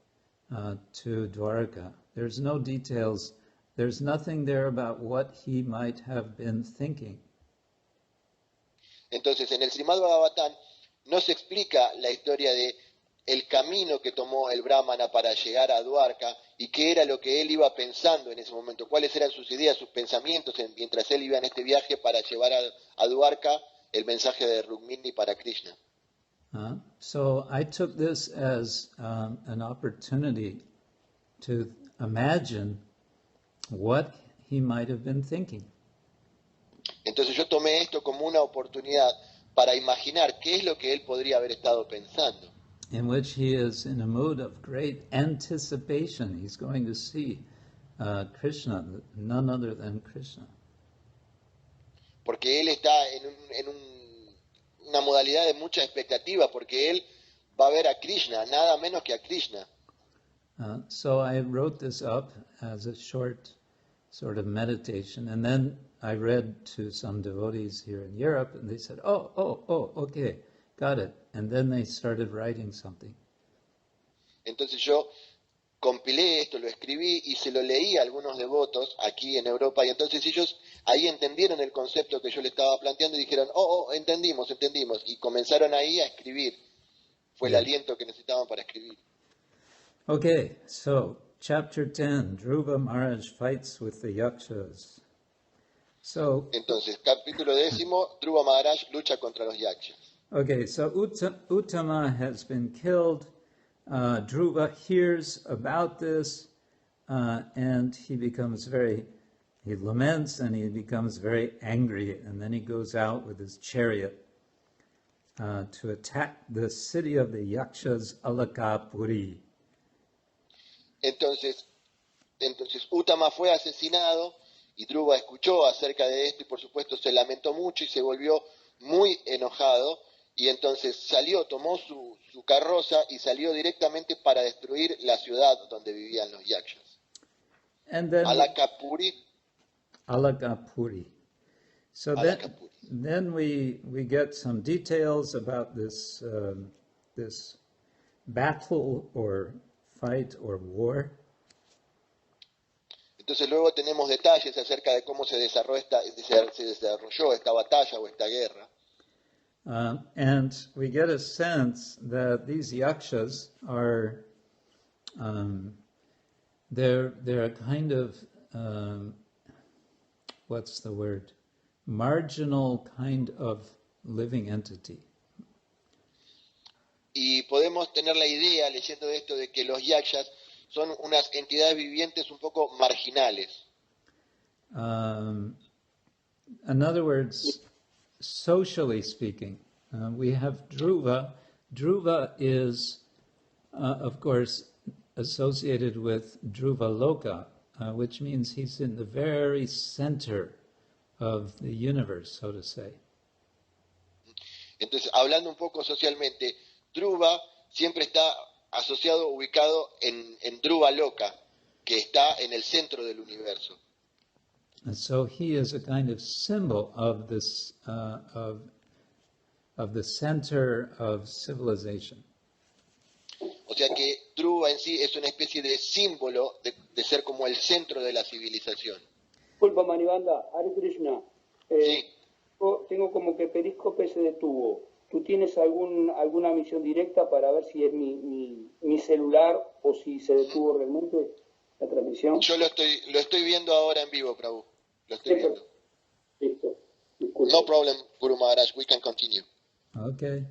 to Dwarka. There's no details. There's nothing there about what he might have been thinking. Entonces, en el Srimad-Bhagavatam no se explica la historia de el camino que tomó el Brahmana para llegar a Dwarka y qué era lo que él iba pensando en ese momento, cuáles eran sus ideas, sus pensamientos mientras él iba en este viaje para llevar a Dwarka el mensaje de Rukmini para Krishna. So I took this as an opportunity to imagine what he might have been thinking. Entonces yo tomé esto como una oportunidad para imaginar qué es lo que él podría haber estado pensando. In which he is in a mood of great anticipation. He's going to see Krishna, none other than Krishna. Porque él está una modalidad de mucha expectativa, porque él va a ver a Krishna, nada menos que a Krishna. So I wrote this up as a short sort of meditation, and then I read to some devotees here in Europe, and they said, oh, okay, got it. And then they started writing something. Entonces yo compilé esto, lo escribí y se lo leí a algunos devotos aquí en Europa, y entonces ellos ahí entendieron el concepto que yo le estaba planteando y dijeron, entendimos, y comenzaron ahí a escribir. Fue el aliento que necesitaban para escribir. Okay, so chapter 10, Druva Maharaj fights with the Yakshas. So, entonces, capítulo 10, Dhruva Maharaj lucha contra los Yakshas. Okay, so Uttama has been killed. Druva hears about this, and he laments and he becomes very angry, and then he goes out with his chariot to attack the city of the Yakshas, Alakapuri. Entonces Uttama fue asesinado y Dhruva escuchó acerca de esto y por supuesto se lamentó mucho y se volvió muy enojado. Y entonces tomó su carroza y salió directamente para destruir la ciudad donde vivían los Yakshas. Alakapuri. So then we get some details about this battle or fight or war. Entonces luego tenemos detalles acerca de cómo se desarrolló esta batalla o esta guerra. And we get a sense that these yakshas are, they're a kind of, marginal kind of living entity. Y podemos tener la idea, leyendo esto, de que los yakshas son unas entidades vivientes un poco marginales. In other words, socially speaking, we have Druva. Druva is, of course, associated with Druva Loka, which means he's in the very center of the universe, so to say. Entonces, hablando un poco socialmente, Druva siempre está asociado, ubicado en Druva Loka, que está en el centro del universo. And so he is a kind of symbol of this, of the center of civilization. O sea que Druva en sí es una especie de símbolo de ser como el centro de la civilización. Disculpa, Manibanda, Hare Krishna. Sí. Tengo como que Periscope se detuvo. ¿Tú tienes alguna misión directa para ver si es mi celular o si se detuvo realmente la transmisión? Yo lo estoy viendo ahora en vivo, Prabhu. Lo estoy viendo. Listo. Disculpa. No problem, Guru Maharaj. We can continue. Okay.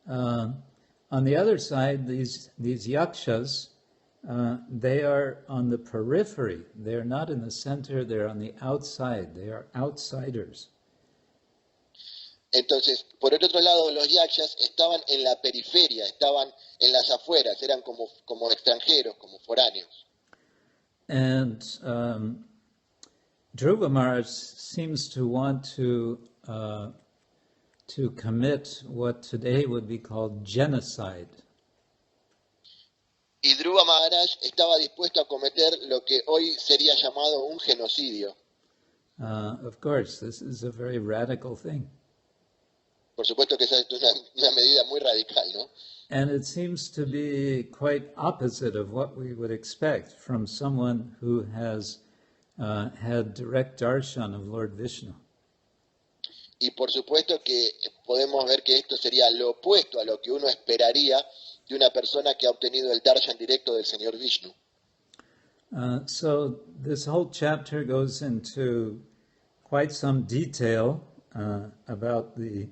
On the other side, these yakshas, they are on the periphery. They're not in the center, they're on the outside. They are outsiders. Entonces, por el otro lado, los yakshas estaban en la periferia, estaban en las afueras, eran como extranjeros, como foráneos. And Dhruva Maharaj seems to want to commit what today would be called genocide. Y Dhruva Maharaj estaba dispuesto a cometer lo que hoy sería llamado un genocidio. Of course, this is a very radical thing. Por supuesto que esa es una medida muy radical, ¿no? And it seems to be quite opposite of what we would expect from someone who has had direct darshan of Lord Vishnu. Y por supuesto que podemos ver que esto sería lo opuesto a lo que uno esperaría de una persona que ha obtenido el darshan directo del Señor Vishnu. So this whole chapter goes into quite some detail about the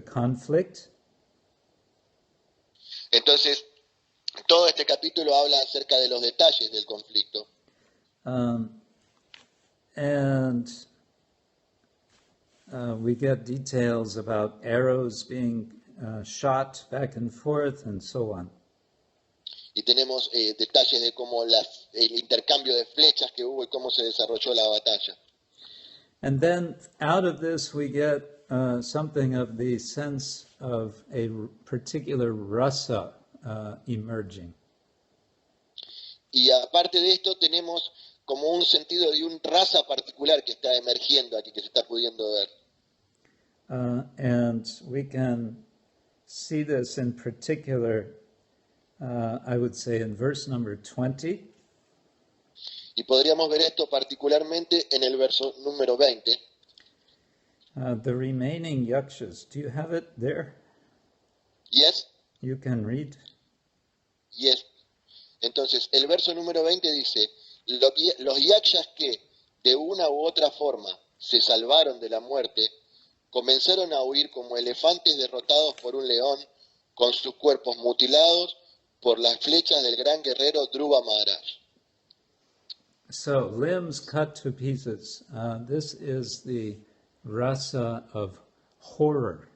conflict. Entonces, todo este capítulo habla acerca de los detalles del conflicto. And we get details about arrows being shot back and forth and so on. Y tenemos detalles de cómo el intercambio de flechas que hubo y cómo se desarrolló la batalla. And then out of this we get something of the sense of a particular rasa emerging. Y aparte de esto tenemos como un sentido de un rasa particular que está emergiendo aquí, que se está pudiendo ver. And we can see this in particular, I would say, in verse number 20. Y podríamos ver esto particularmente en el verso número 20. The remaining Yaksas, do you have it there? Yes, You can read. yes. Entonces, el verso número 20 dice, los Yaksas que de una u otra forma se salvaron de la muerte, comenzaron a huir como elefantes derrotados por un león, con sus cuerpos mutilados por las flechas del gran guerrero Druva Maharaj. So, limbs cut to pieces. This is the rasa of horror.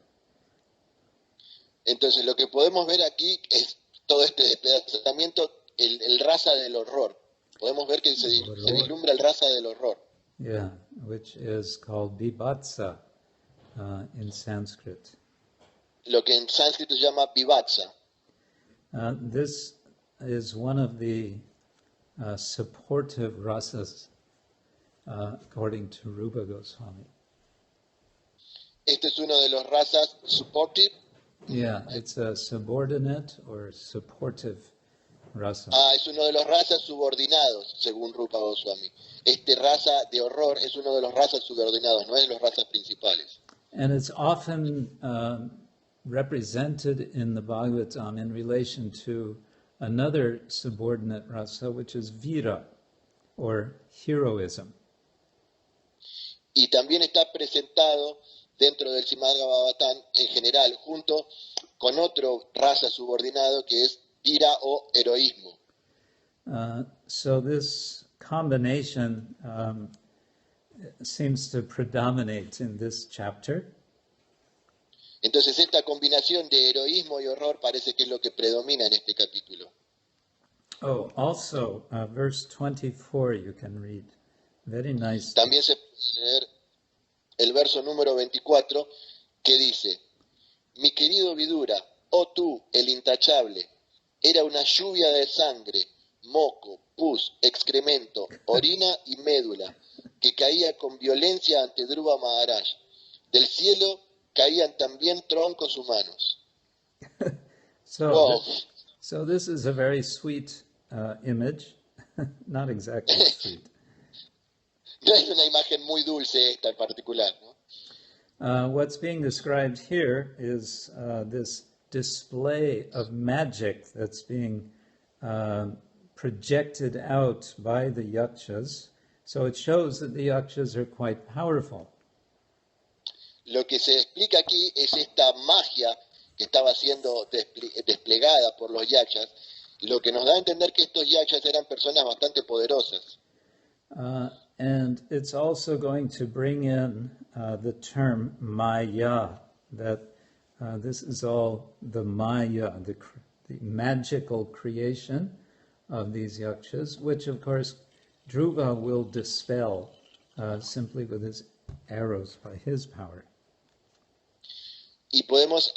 Entonces, lo que podemos ver aquí es todo este despedazamiento, el rasa del horror. Podemos ver que se vislumbra el rasa del horror. Yeah, which is called bibhatsa in Sanskrit. Lo que en sánscrito se llama vivatsa. This is one of the supportive rasas, according to Rupa Goswami. Este es uno de los rasas supportive. Yeah, it's a subordinate or supportive rasa. Es uno de los rasas subordinados, según Rupa Goswami. Este rasa de horror es uno de los rasas subordinados, no es de los rasas principales. And it's often represented in the Bhagavatam in relation to another subordinate rasa, which is vira, or heroism. Y también está presentado dentro del Srimad-Bhagavatam en general, junto con otro rasa subordinado que es vira o heroísmo. So this combination seems to predominate in this chapter. Entonces esta combinación de heroísmo y horror parece que es lo que predomina en este capítulo. Oh, also, verse 24 you can read. Very nice. También se puede leer el verso número 24 que dice: Mi querido Vidura, oh tú, el intachable, era una lluvia de sangre, moco, pus, excremento, orina y médula, que caía con violencia ante Dhruva Maharaj. Del cielo caían también troncos humanos. Wow. So this is a very sweet image, not exactly sweet. No es una imagen muy dulce esta en particular, ¿no? What's being described here is this display of magic that's being projected out by the Yaksas. So it shows that the Yaksas are quite powerful. Lo que se explica aquí es esta magia que estaba siendo desplegada por los Yaksas, lo que nos da a entender que estos Yaksas eran personas bastante poderosas. And it's also going to bring in the term Maya, that this is all the Maya, the magical creation of these Yakshas, which of course Druva will dispel simply with his arrows by his power. Y podemos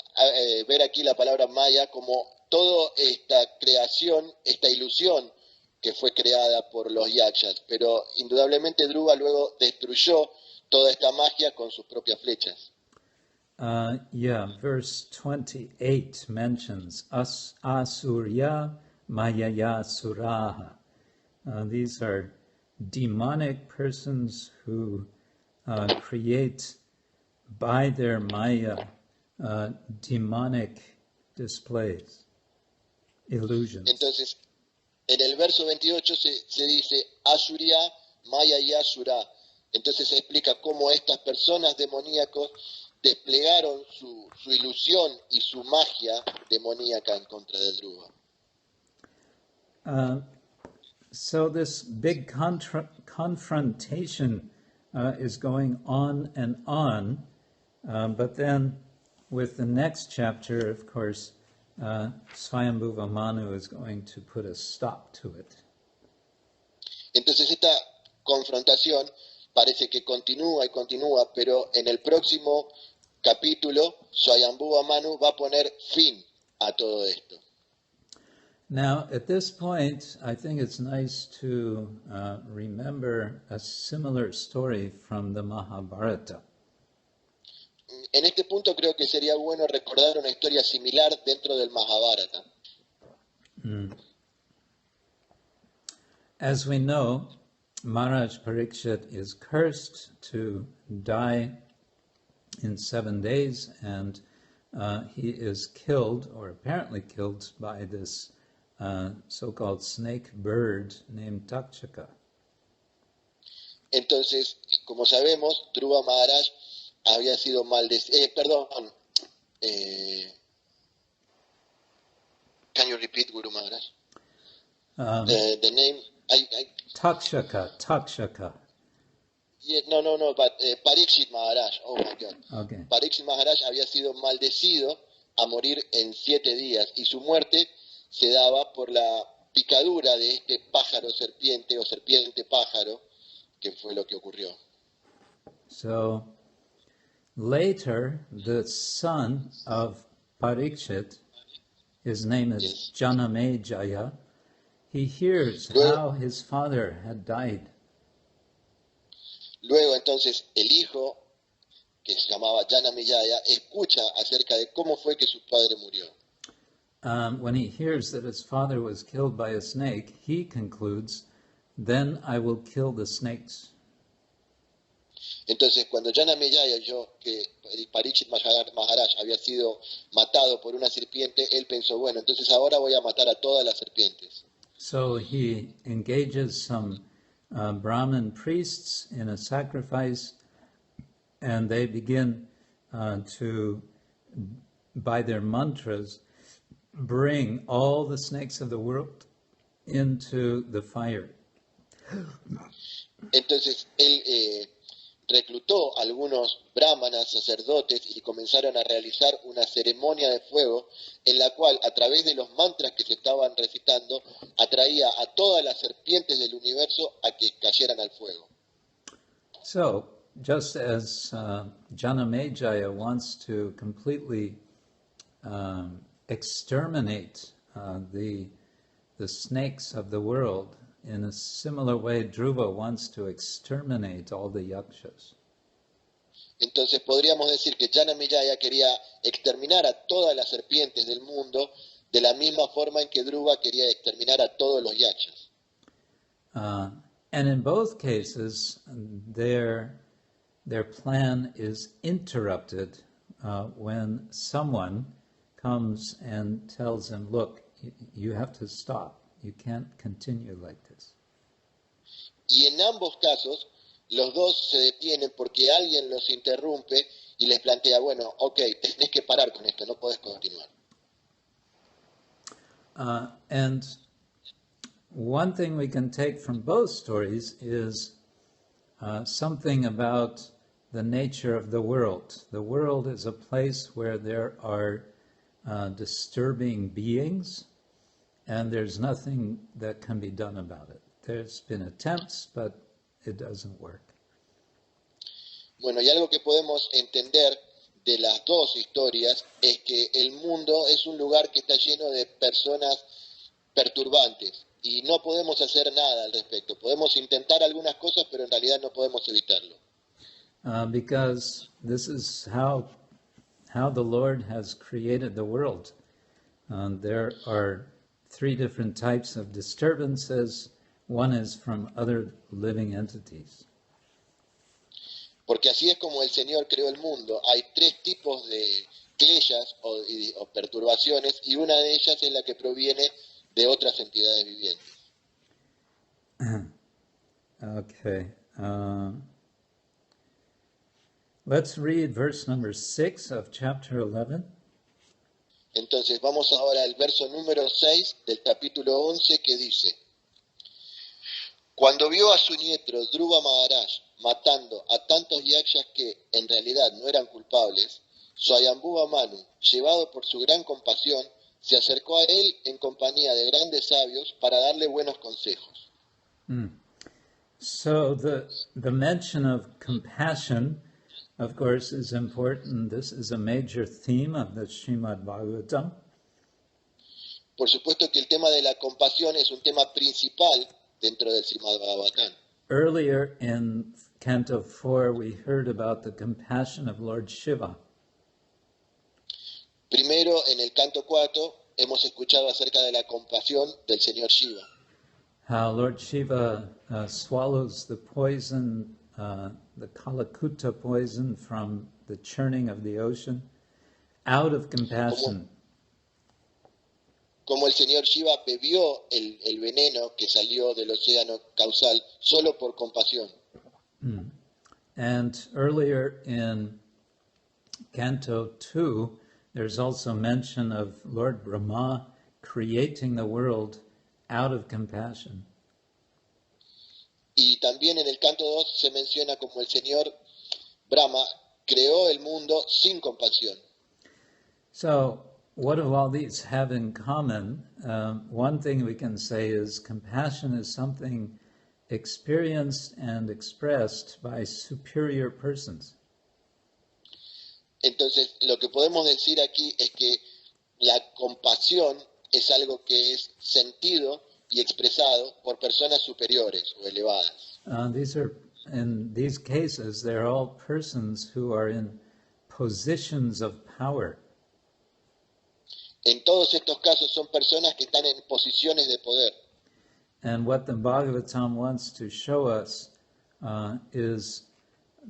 ver aquí la palabra Maya como toda esta creación, esta ilusión que fue creada por los Yakshas, pero indudablemente Druva luego destruyó toda esta magia con sus propias flechas. Verse 28 mentions Asurya Mayaya Suraha. These are demonic persons who create by their Maya demonic displays, illusions. Entonces, en el verso 28 se dice Asurya Maya y Asura. Entonces se explica cómo estas personas demoníacos desplegaron su ilusión y su magia demoníaca en contra del Druva. So this big confrontation is going on, but then with the next chapter, of course, Swayambhuva Manu is going to put a stop to it. Entonces esta confrontación parece que continúa y continúa, pero en el próximo capítulo, Swayambhuva Manu va a poner fin a todo esto. Now, at this point, I think it's nice to remember a similar story from the Mahabharata. En este punto creo que sería bueno recordar una historia similar dentro del Mahabharata. As we know, Maharaj Parikshit is cursed to die in 7 days, and he is killed, or apparently killed, by this so-called snake bird named Takshaka. Entonces, como sabemos, Dhruva Maharaj había sido maldecido. Can you repeat, Guru Maharaj? The name. Takshaka. Yeah, no, but Parikshit Maharaj. Oh my God. Okay. Parikshit Maharaj había sido maldecido a morir en 7 días y su muerte se daba por la picadura de este pájaro serpiente o serpiente pájaro, que fue lo que ocurrió. So later, the son of Parikshit, his name is Janamejaya, he hears how his father had died. Luego entonces el hijo, que se llamaba Janamejaya, escucha acerca de cómo fue que su padre murió. When he hears that his father was killed by a snake, he concludes, then I will kill the snakes. Entonces, cuando Janamejaya oyó que Parikshit Maharaj había sido matado por una serpiente, él pensó, bueno, entonces ahora voy a matar a todas las serpientes. So he engages some Brahmin priests in a sacrifice, and they begin to, by their mantras, bring all the snakes of the world into the fire. Entonces él reclutó a algunos brahmanas, sacerdotes, y comenzaron a realizar una ceremonia de fuego en la cual, a través de los mantras que se estaban recitando, atraía a todas las serpientes del universo a que cayeran al fuego. So, just as Janamejaya wants to completely exterminate the snakes of the world, in a similar way, Druva wants to exterminate all the Yakshas. Entonces podríamos decir que Janamejaya quería exterminar a todas las serpientes del mundo de la misma forma en que Druva quería exterminar a todos los Yakshas. And in both cases, their plan is interrupted when someone comes and tells them, look, you have to stop. You can't continue like this. Y en ambos casos, los dos se detienen porque alguien los interrumpe y les plantea, bueno, ok, tenés que parar con esto, no podés continuar. And one thing we can take from both stories is something about the nature of the world. The world is a place where there are disturbing beings, and there's nothing that can be done about it. There's been attempts, but it doesn't work. Bueno, y algo que podemos entender de las dos historias es que el mundo es un lugar que está lleno de personas perturbantes y no podemos hacer nada al respecto. Podemos intentar algunas cosas, pero en realidad no podemos evitarlo. because this is how the Lord has created the world. There are 3 different types of disturbances. One is from other living entities. Porque así es como el Señor creó el mundo. Hay 3 tipos de kleyas o perturbaciones, y una de ellas es la que proviene de otras entidades vivientes. Okay. Let's read verse number 6 of chapter 11. Entonces vamos ahora al verso número 6 del capítulo 11, que dice: Cuando vio a su nieto Dhruva Maharaj matando a tantos Yaksas que en realidad no eran culpables, Swayambhuva Manu, llevado por su gran compasión, se acercó a él en compañía de grandes sabios para darle buenos consejos. So the mention of compassion, of course, is important. This is a major theme of the Srimad-Bhagavatam. Por supuesto que el tema de la compasión es un tema principal dentro del Srimad-Bhagavatam. Earlier in Canto 4, we heard about the compassion of Lord Shiva. Primero, en el canto 4, hemos escuchado acerca de la compasión del Señor Shiva. How Lord Shiva swallows the poison, the Kalakuta poison from the churning of the ocean, out of compassion. Como el Señor Shiva bebió el veneno que salió del océano causal solo por compasión. And earlier in Canto 2, there's also mention of Lord Brahma creating the world out of compassion. Y también en el canto 2 se menciona como el Señor Brahma creó el mundo sin compasión. So, what do all these have in common? One thing we can say is compassion is something experienced and expressed by superior persons. Entonces, lo que podemos decir aquí es que la compasión es algo que es sentido y expresado por personas superiores o elevadas. In these cases, they're all persons who are in positions of power. En todos estos casos son personas que están en posiciones de poder. And what the Bhagavatam wants to show us is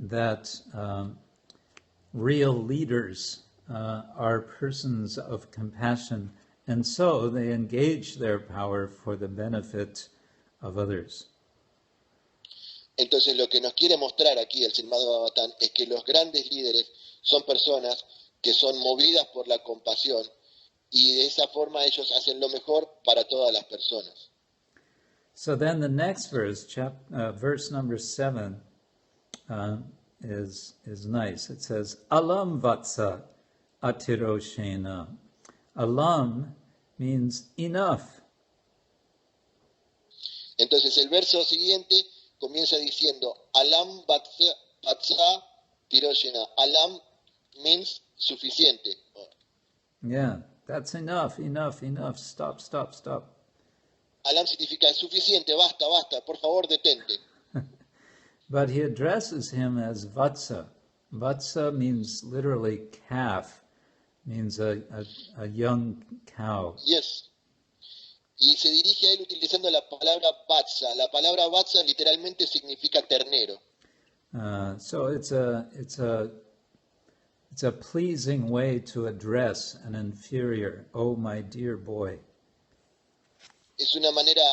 that real leaders are persons of compassion, and so they engage their power for the benefit of others. Entonces lo que nos quiere mostrar aquí el Srimad-Bhagavatam es que los grandes líderes son personas que son movidas por la compasión, y de esa forma ellos hacen lo mejor para todas las personas. So then the next verse, verse number 7, is nice. It says, Alam vatsa atiroshena. Alam means enough. Entonces el verso siguiente comienza diciendo, Alam vatsa tiroshena. Alam means suficiente. Yeah, that's enough. Stop. Alam significa suficiente, basta, por favor detente. But he addresses him as Vatsa. Vatsa means literally calf, means a young cow. Yes. Y se dirige a él utilizando la palabra vatsa. La palabra vatsa literalmente significa ternero. So it's a pleasing way to address an inferior. Oh, my dear boy. Es una manera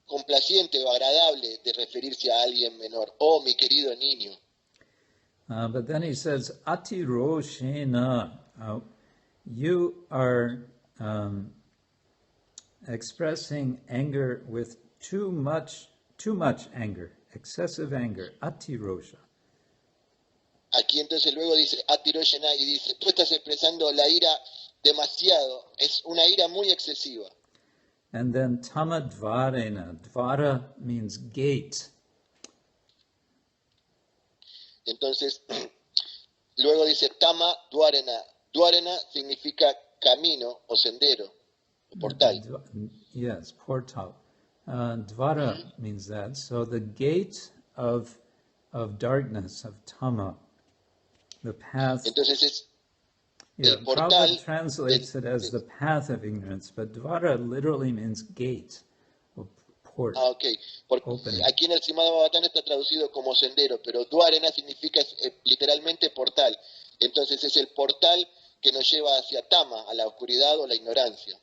complaciente o agradable de referirse a alguien menor. Oh, mi querido niño. But then he says, Atiroshena. You are expressing anger with too much anger, excessive anger. Atirosha. Aquí entonces luego dice Atiroshena y dice, tú estás expresando la ira demasiado, es una ira muy excesiva. And then tamadvarena. Dvara means gate. Entonces, luego dice tama dvarena. Dvarena significa camino o sendero, o portal. Yes, portal. Dvara means that. So the gate of of darkness, of tama, the path. Entonces es Yeah, el portal Prabhupada translates it as the path of ignorance, but dvara literally means gate or port. ok, porque Opening. aquí en el Srimad-Bhagavatam está traducido como sendero, pero Dvarana significa literalmente portal. Entonces es el portal que nos lleva hacia Tama, a la oscuridad o la ignorancia.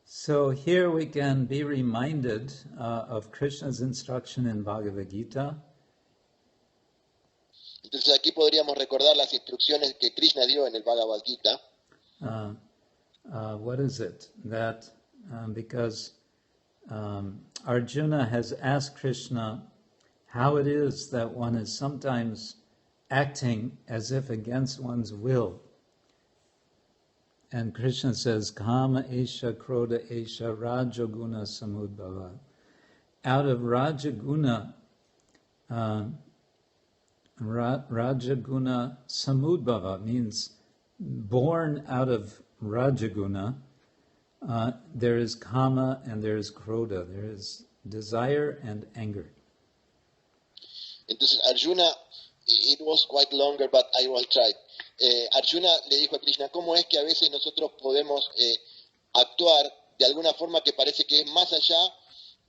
So here we can be reminded of Krishna's instruction in Bhagavad Gita. Entonces aquí podríamos recordar las instrucciones que Krishna dio en el Bhagavad Gita. What is it? That because Arjuna has asked Krishna how it is that one is sometimes acting as if against one's will. And Krishna says, Kama esha krodha esha rajaguna samudbhava. Out of rajaguna, rajaguna samudbhava means born out of rajaguna. There is kama and there is krodha. There is desire and anger. Entonces Arjuna, it was quite longer, but I will try. Arjuna le dijo a Krishna, ¿cómo es que a veces nosotros podemos actuar de alguna forma que parece que es más allá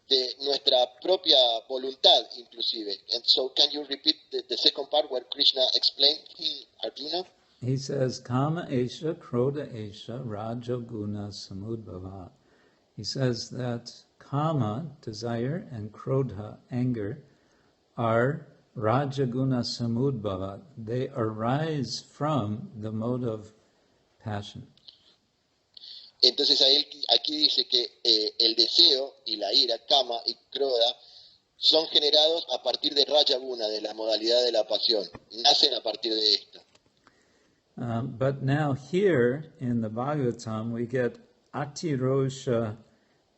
de nuestra propia voluntad, inclusive? And so, can you repeat the second part where Krishna explained Arjuna? He says, Kama esha, krodha esha, rajaguna samudbhava. He says that kama, desire, and krodha, anger, are rajaguna samudbhava. They arise from the mode of passion. Entonces aquí dice que el deseo y la ira, kama y krodha, son generados a partir de rajaguna, de la modalidad de la pasión. Nacen a partir de esto. But now here in the Bhagavatam we get atirosha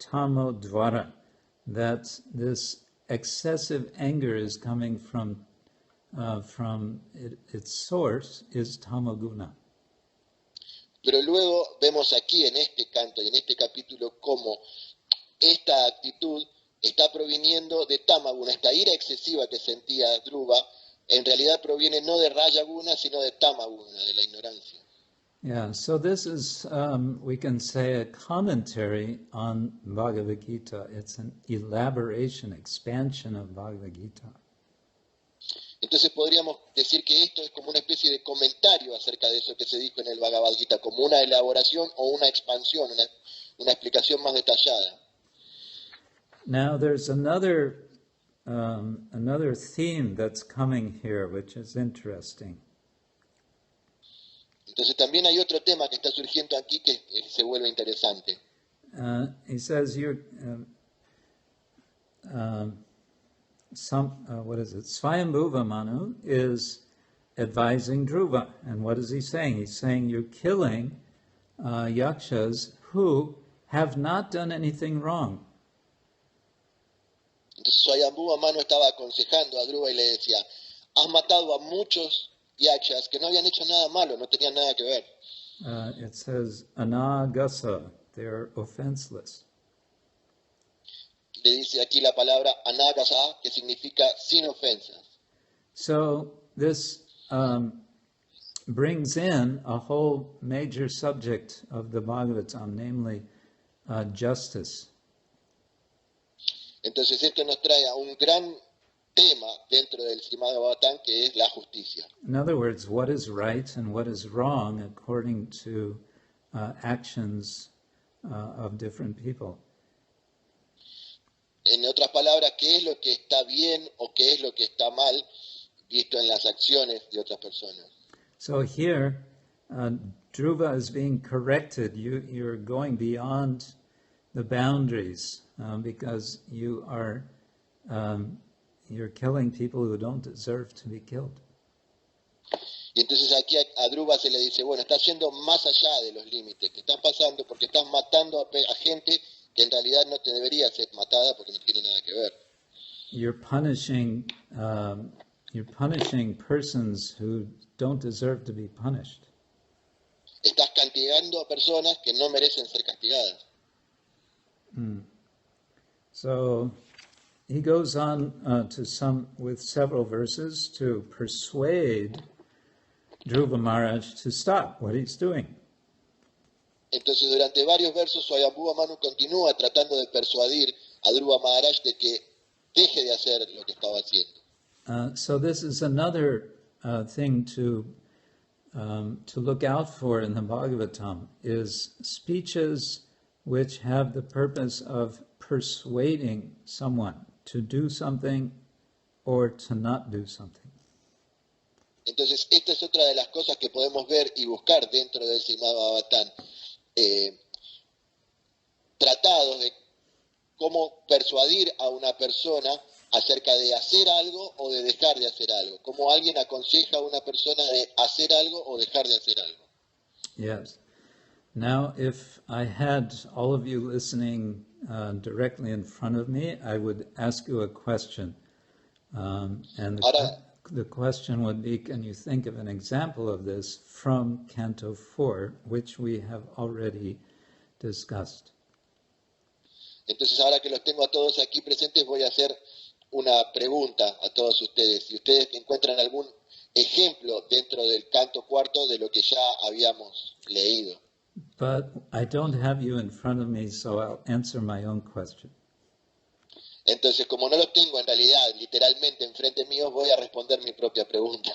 tamo dvara, that this excessive anger is coming from its source is tamaguna. Pero luego vemos aquí en este canto y en este capítulo cómo esta actitud está proviniendo de tamaguna, esta ira excesiva que sentía Druva, en realidad proviene no de rajaguna, sino de tamaguna, de la ignorancia. Yeah, so this is, we can say, a commentary on Bhagavad Gita. It's an elaboration, expansion of Bhagavad Gita. Entonces podríamos decir que esto es como una especie de comentario acerca de eso que se dijo en el Bhagavad Gita, como una elaboración o una expansión, una explicación más detallada. Now there's another theme that's coming here, which is interesting. Entonces también hay otro tema que está surgiendo aquí que se vuelve interesante. He says what is it? Swayambhuva Manu is advising Druva. And what is he saying? He's saying you're killing Yaksas who have not done anything wrong. Entonces Swayambhuva Manu estaba aconsejando a Dhruva y le decía, has matado a muchos Yaksas que no habían hecho nada malo, no tenían nada que ver. It says anagasa, they're offenseless. Le dice aquí la palabra anagasa, que significa sin ofensas. So this brings in a whole major subject of the Bhagavatam, namely justice. Entonces esto nos trae a un gran tema dentro del Srimad-Bhagavatam, que es la justicia. In other words, what is right and what is wrong according to actions of different people. En otras palabras, ¿qué es lo que está bien o qué es lo que está mal visto en las acciones de otras personas? So here, Druva is being corrected. You're going beyond the boundaries because you're killing people who don't deserve to be killed. Y entonces aquí a Druva se le dice, bueno, estás yendo más allá de los límites que están pasando porque estás matando a gente que en realidad no te debería ser matada porque no tiene nada que ver. You're punishing persons who don't deserve to be punished. Estás castigando a personas que no merecen ser castigadas. So he goes on with several verses to persuade Dhruva Maharaj to stop what he's doing. Entonces, durante varios versos, Swayambhuva Manu continúa tratando de persuadir a Dhruva Maharaj de que deje de hacer lo que estaba haciendo. So this is another thing to look out for in the Bhagavatam, is speeches which have the purpose of persuading someone to do something or to not do something. Entonces, esta es otra de las cosas que podemos ver y buscar dentro del Srimad-Bhagavatam. Tratados de cómo persuadir a una persona acerca de hacer algo o de dejar de hacer algo. Cómo alguien aconseja a una persona de hacer algo o dejar de hacer algo. Yes. Now, if I had all of you listening directly in front of me, I would ask you a question. And the question would be, can you think of an example of this from Canto 4, which we have already discussed? Entonces, ahora que los tengo a todos aquí presentes, voy a hacer una pregunta a todos ustedes. Si ustedes encuentran algún ejemplo dentro del canto cuarto de lo que ya habíamos leído. But I don't have you in front of me, so I'll answer my own question. Entonces, como no los tengo en realidad literalmente enfrente mío, voy a responder mi propia pregunta.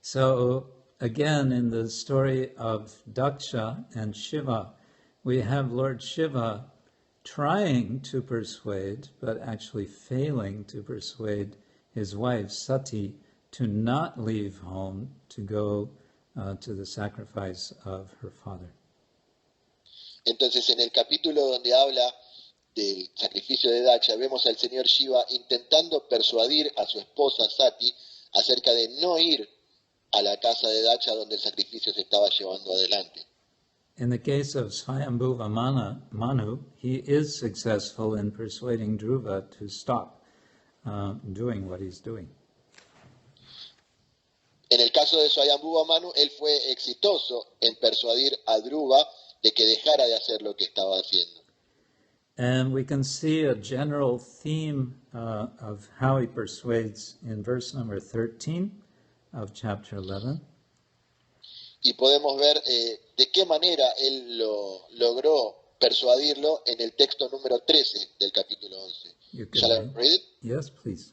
So, again, in the story of Daksha and Shiva, we have Lord Shiva trying to persuade, but actually failing to persuade his wife Sati to not leave home to go to the sacrifice of her father. Entonces, en el capítulo donde habla del sacrificio de Daksha, vemos al señor Shiva intentando persuadir a su esposa Sati acerca de no ir a la casa de Daksha donde el sacrificio se estaba llevando adelante. In the case of Swayambhuva Manu, he is successful in persuading Druva to stop doing what he's doing. En el caso de Swayambhuva Manu, él fue exitoso en persuadir a Druva de que dejara de hacer lo que estaba haciendo. And we can see a general theme of how he persuades in verse number 13 of chapter 11. Y podemos ver de qué manera él lo logró persuadirlo en el texto número 13 del capítulo 11. ¿Shall I read it? Yes, please.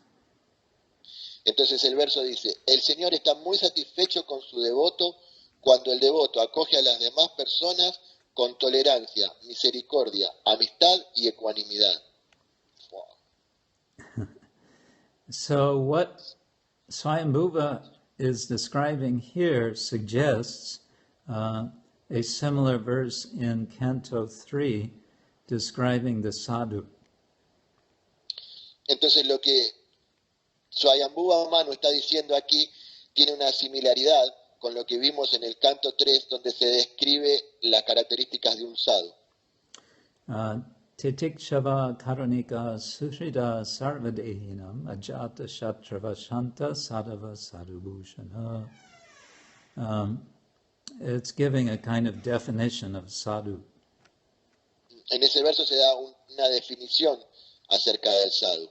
Entonces el verso dice, el Señor está muy satisfecho con su devoto cuando el devoto acoge a las demás personas con tolerancia, misericordia, amistad y ecuanimidad. Wow. So what Swayambhuva is describing here suggests a similar verse in Canto 3 describing the sadhu. Entonces lo que Swayambhuva Manu está diciendo aquí tiene una similaridad con lo que vimos en el canto 3 donde se describe las características de un sadhu. Titikshava karunika suhrida sarvadehinam ajata shatrava shanta sadhava sadhubhushana. It's giving a kind of definition of sadhu. En ese verso se da una definición acerca del sadhu.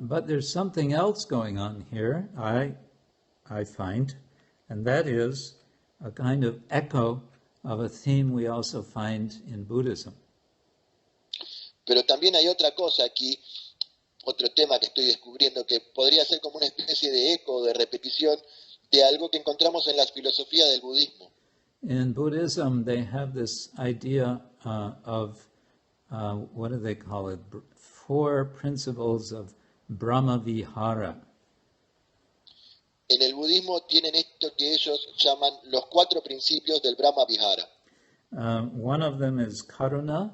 But there's something else going on here, I find, and that is a kind of echo of a theme we also find in Buddhism. Pero también hay otra cosa aquí, otro tema que estoy descubriendo que podría ser como una especie de eco, de repetición de algo que encontramos en las filosofías del budismo. In Buddhism, they have this idea of, what do they call it? 4 principles of Brahmavihara. En el budismo tienen esto que ellos llaman los 4 principios del Brahmavihara. One of them is karuna.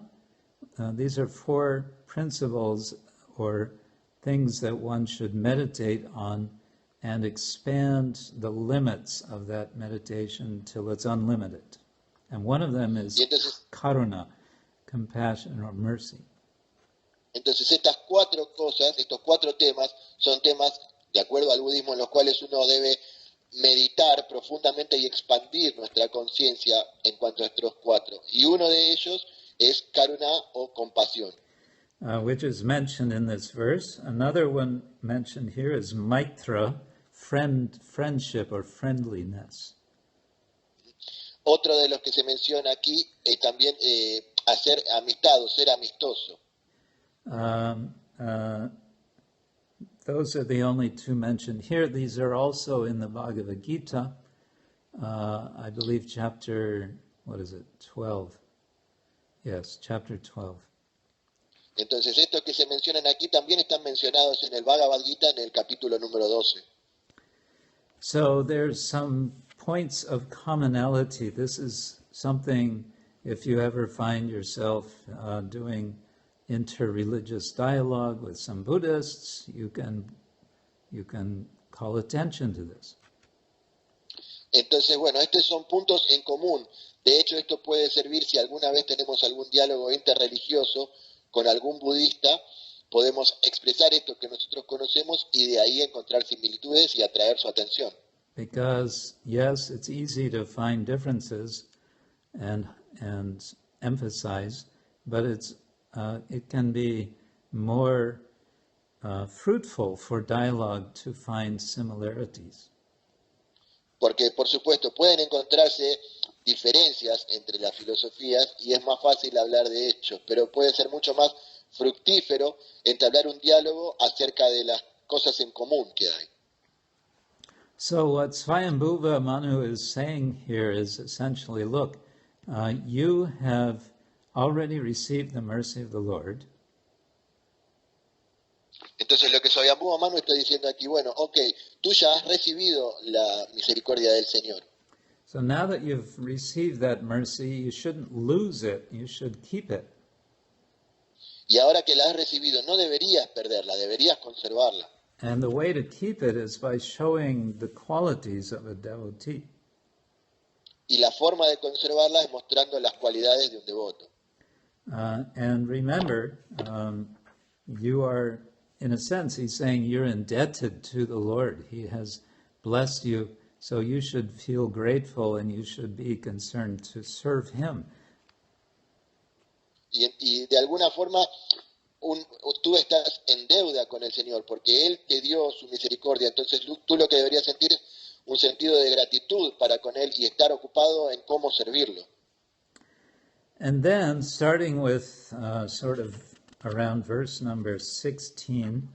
These are 4 principles or things that one should meditate on and expand the limits of that meditation till it's unlimited. And one of them is karuna, compassion or mercy. Entonces estas 4 cosas, estos 4 temas, son temas, de acuerdo al budismo, en los cuales uno debe meditar profundamente y expandir nuestra conciencia en cuanto a estos 4. Y uno de ellos es karuna o compasión. which is mentioned in this verse. Another one mentioned here is Maitra, friendship or friendliness. Otro de los que se menciona aquí es también hacer amistad o ser amistoso. Those are the only two mentioned here. These are also in the Bhagavad Gita, I believe chapter, 12? Yes, chapter 12. Entonces, estos que se mencionan aquí también están mencionados en el Bhagavad Gita en el capítulo número 12. So there's some points of commonality. This is something, if you ever find yourself doing interreligious dialogue with some Buddhists, you can call attention to this. Entonces, bueno, estos son puntos en común. De hecho, esto puede servir si alguna vez tenemos algún diálogo interreligioso con algún budista, podemos expresar esto que nosotros conocemos y de ahí encontrar similitudes y atraer su atención. Because, yes, it's easy to find differences and emphasize, but it can be more fruitful for dialogue to find similarities. Porque, por supuesto, pueden encontrarse diferencias entre las filosofías y es más fácil hablar de hechos, pero puede ser mucho más fructífero entablar un diálogo acerca de las cosas en común que hay. So what Swayambhuva Manu is saying here is essentially, look, you have already received the mercy of the Lord. Entonces lo que Swayambhuva Manu está diciendo aquí, bueno, ok, tú ya has recibido la misericordia del Señor. So now that you've received that mercy, you shouldn't lose it, you should keep it. Y ahora que la has recibido, no deberías perderla, deberías conservarla. And the way to keep it is by showing the qualities of a devotee. Y la forma de conservarla es mostrando las cualidades de un devoto. And remember, you are, in a sense, he's saying you're indebted to the Lord. He has blessed you, so you should feel grateful and you should be concerned to serve him. Y de alguna forma tú estás en deuda con el Señor porque Él te dio su misericordia. Entonces tú lo que deberías sentir es un sentido de gratitud para con Él y estar ocupado en cómo servirlo. And then, starting with sort of around verse number 16,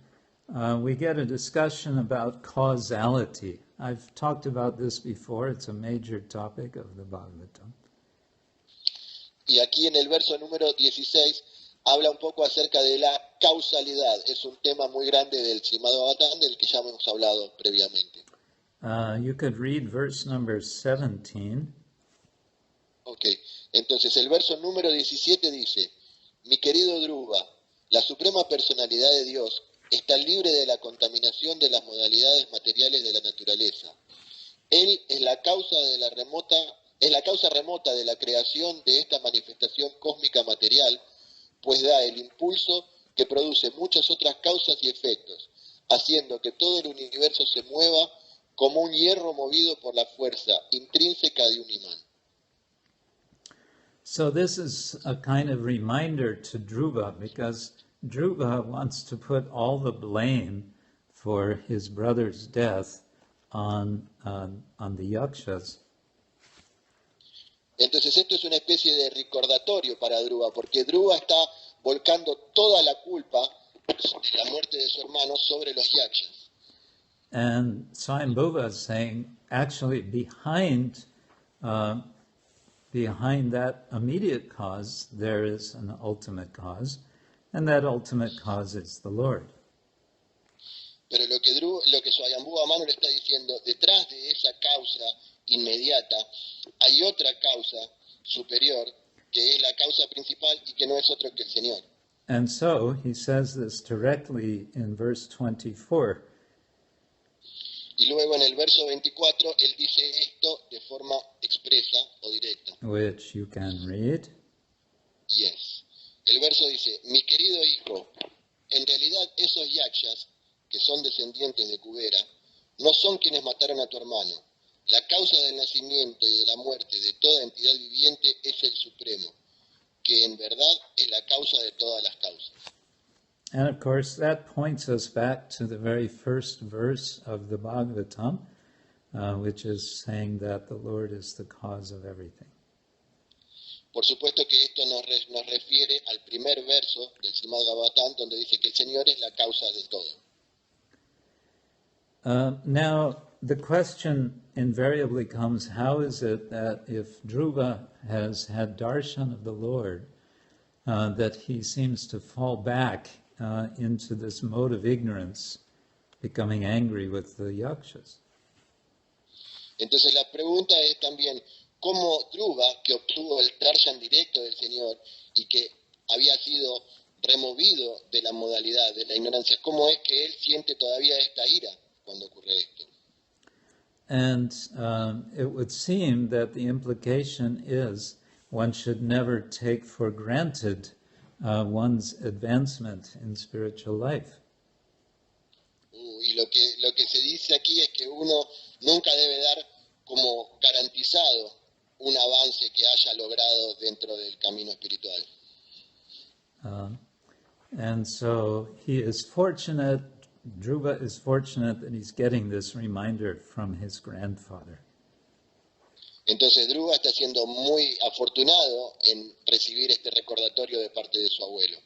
we get a discussion about causality. I've talked about this before. It's a major topic of the Bhagavatam. Y aquí en el verso número 16 habla un poco acerca de la causalidad. Es un tema muy grande del Srimad-Bhagavatam del que ya hemos hablado previamente. You could read verse number 17. Ok, entonces el verso número 17 dice, mi querido Druva, la suprema personalidad de Dios está libre de la contaminación de las modalidades materiales de la naturaleza. Él es la causa remota de la creación de esta manifestación cósmica material, pues da el impulso que produce muchas otras causas y efectos, haciendo que todo el universo se mueva como un hierro movido por la fuerza intrínseca de un imán. So this is a kind of reminder to Druva, because Druva wants to put all the blame for his brother's death on the Yakshas. Entonces esto es una especie de recordatorio para Druva, porque Druva está volcando toda la culpa de la muerte de su hermano sobre los Yakshas. And Swayambhuva is saying, actually, behind that immediate cause, there is an ultimate cause, and that ultimate cause is the Lord. Pero lo que Swayambhuva Manu le está diciendo, detrás de esa causa inmediata, hay otra causa superior, que es la causa principal y que no es otro que el Señor. And so, he says this directly in verse 24. Y luego en el verso 24, él dice esto de forma expresa o directa. Which you can read. Yes. El verso dice, mi querido hijo, en realidad esos yakshas, que son descendientes de Kubera, no son quienes mataron a tu hermano. La causa del nacimiento y de la muerte de toda entidad viviente es el Supremo, que en verdad es la causa de todas las causas. And of course, that points us back to the very first verse of the Bhagavatam, which is saying that the Lord is the cause of everything. Por supuesto que esto nos refiere al primer verso del Srimad-Bhagavatam, donde dice que el Señor es la causa de todo. Now, the question invariably comes, how is it that if Druva has had darshan of the Lord, that he seems to fall back into this mode of ignorance, becoming angry with the Yakshas? Entonces la pregunta es también, ¿cómo Druva, que obtuvo el darshan directo del Señor y que había sido removido de la modalidad de la ignorancia, cómo es que él siente todavía esta ira cuando ocurre esto? And it would seem that the implication is one should never take for granted one's advancement in spiritual life. Y lo que se dice aquí es que uno nunca debe dar como garantizado un avance que haya logrado dentro del camino espiritual. And so he is fortunate, Druva is fortunate that he's getting this reminder from his grandfather. Entonces Druva está siendo muy afortunado en recibir este recordatorio de parte de su abuelo.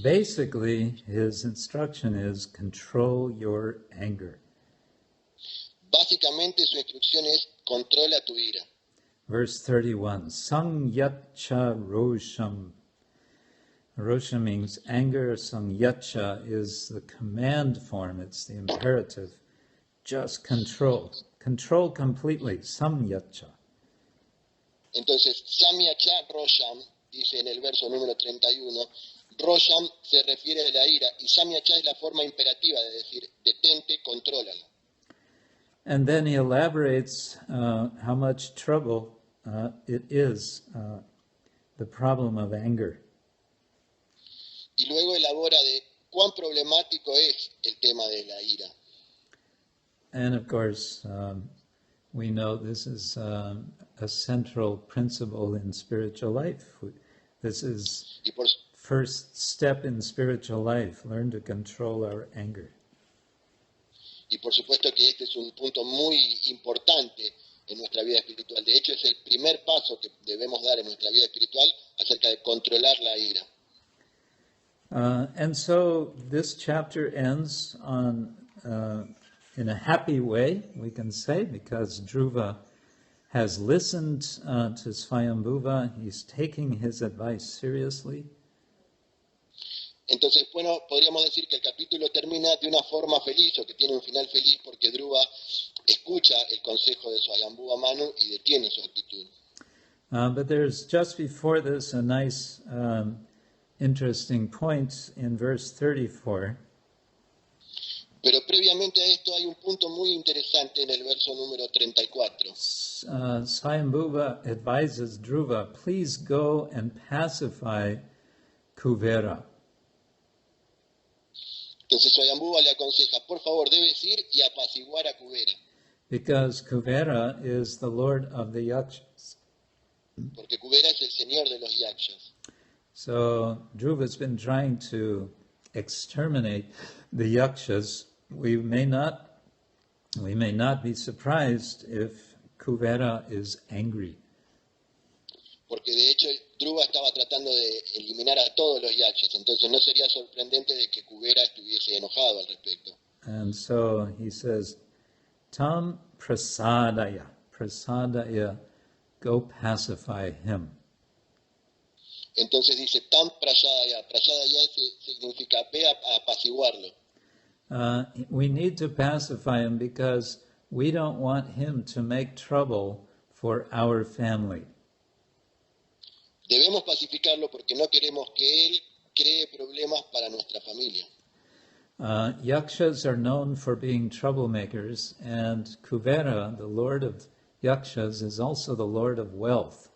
Basically, his instruction is control your anger. Básicamente su instrucción es controla tu ira. Verse 31, Samyacha Rosham. Rosham means anger. Samyacha is the command form, it's the imperative. Just control. Control completely. Samyacha. Entonces, Samyacha Rosham, dice en el verso número 31, Rosham se refiere a la ira y Samyacha es la forma imperativa de decir detente, contrólala. And then he elaborates how much trouble it is, the problem of anger. Y luego elabora de cuán problemático es el tema de la ira. And of course, we know this is a central principle in spiritual life. This is first step in spiritual life, learn to control our anger. Y por supuesto que este es un punto muy importante en nuestra vida espiritual. De hecho, es el primer paso que debemos dar en nuestra vida espiritual acerca de controlar la ira. And so this chapter ends on in a happy way, we can say, because Dhruva has listened to Swayambhuva. He's taking his advice seriously. Entonces, bueno, podríamos decir que el capítulo termina de una forma feliz, o que tiene un final feliz, porque Druva escucha el consejo de Swayambhuva Manu y detiene su actitud. But there's just before this a nice, interesting point in verse 34. Pero previamente a esto hay un punto muy interesante en el verso número 34. Swayambhuva advises Dhruva, please go and pacify Kuvera. Entonces Swayambhuva le aconseja, por favor, debes ir y apaciguar a Kuvera. Because Kuvera is the lord of the Yakshas. Porque Kuvera es el señor de los Yakshas. So Dhruva's been trying to exterminate the Yakshas. We may not be surprised if Kuvera is angry. Porque de hecho Druva estaba tratando de eliminar a todos los Yakshas, entonces no sería sorprendente de que Kuvera estuviese enojado al respecto. And so he says, Tam prasadaya, go pacify him. Entonces dice, Tam prashadaya significa ve a apaciguarlo. We need to pacify him because we don't want him to make trouble for our family. Debemos pacificarlo porque no queremos que él cree problemas para nuestra familia. Yakshas are known for being troublemakers, and Kuvera, the lord of Yakshas, is also the lord of wealth.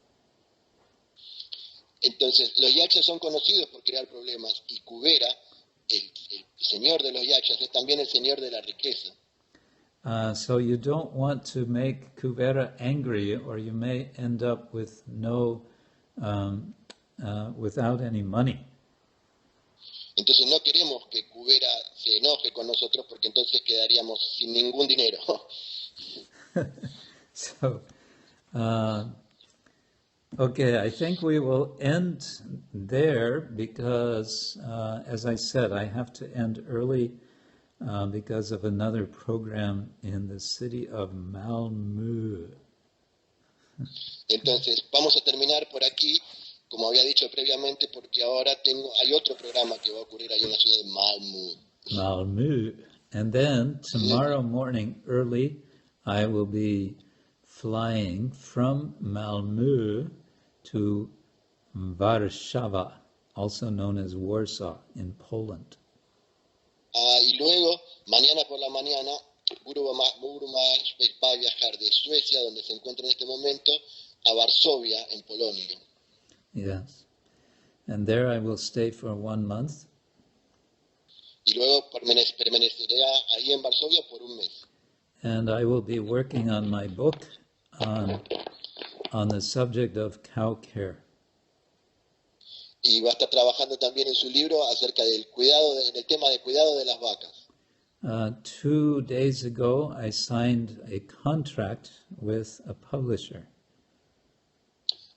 Entonces, los Yakshas son conocidos por crear problemas y Kuvera, el señor de los Yakshas, es también el señor de la riqueza. So you don't want to make Kuvera angry, or you may end up with without any money. Entonces no queremos que Kubera se enoje con nosotros porque entonces quedaríamos sin ningún dinero. So, okay, I think we will end there because, as I said, I have to end early because of another program in the city of Malmö. Entonces vamos a terminar por aquí, como había dicho previamente, porque ahora hay otro programa que va a ocurrir ahí en la ciudad de Malmö. Malmö. And then tomorrow morning early, I will be flying from Malmö to Warszawa, also known as Warsaw, in Poland. Y luego, mañana por la mañana, Guru Maharaj va a viajar de Suecia, donde se encuentra en este momento, a Varsovia, en Polonia. Yes. And there I will stay for 1 month. Y luego permanecerá ahí en Varsovia por un mes. And I will be working on my book on the subject of cow care. Y va a estar trabajando también en su libro acerca del cuidado, en el tema de cuidado de las vacas. 2 days ago, I signed a contract with a publisher.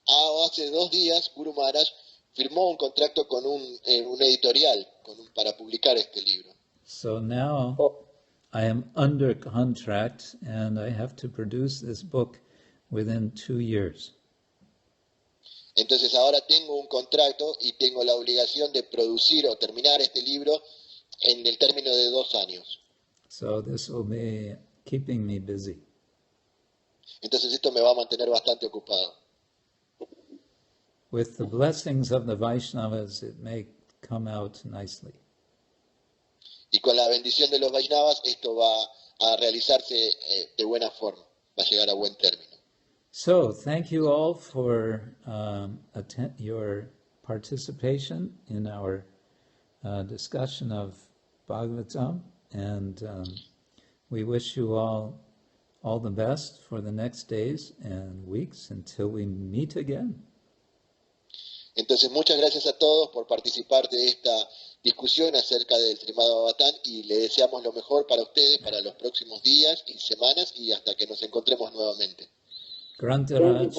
Hace 2 días, Guru Maharaj firmó un contrato con un editorial para publicar este libro. So now I am under contract and I have to produce this book within 2 years. Entonces ahora tengo un contrato y tengo la obligación de producir o terminar este libro en el término de 2 años. So this will be keeping me busy. Entonces esto me va a mantener bastante ocupado. With the blessings of the Vaishnavas, it may come out nicely. Y con la bendición de los Vaishnavas, esto va a realizarse de buena forma, va a llegar a buen término. So, thank you all for your participation in our discussion of Bhagavatam, and we wish you all the best for the next days and weeks until we meet again. Entonces, muchas gracias a todos por participar de esta discusión acerca del Srimad-Bhagavatam y le deseamos lo mejor para ustedes para los próximos días y semanas y hasta que nos encontremos nuevamente. Grantaraj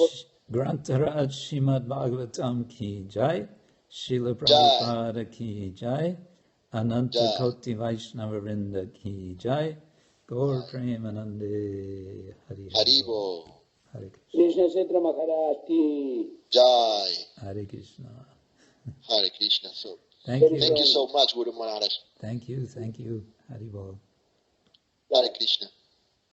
Srimad-Bhagavatam ki jai, Srila Prabhupada ki jai, Ananta Koti Vaishnava-vrinda ki jai, Gaur Premanande Hari Haribo. Hare Krishna. Krishna Kshetra Maharaj ki Jai. Hare Krishna. Hare Krishna. So, Thank you. thank you so much, Guru Maharaj. Thank you. Haribol. Hare Krishna.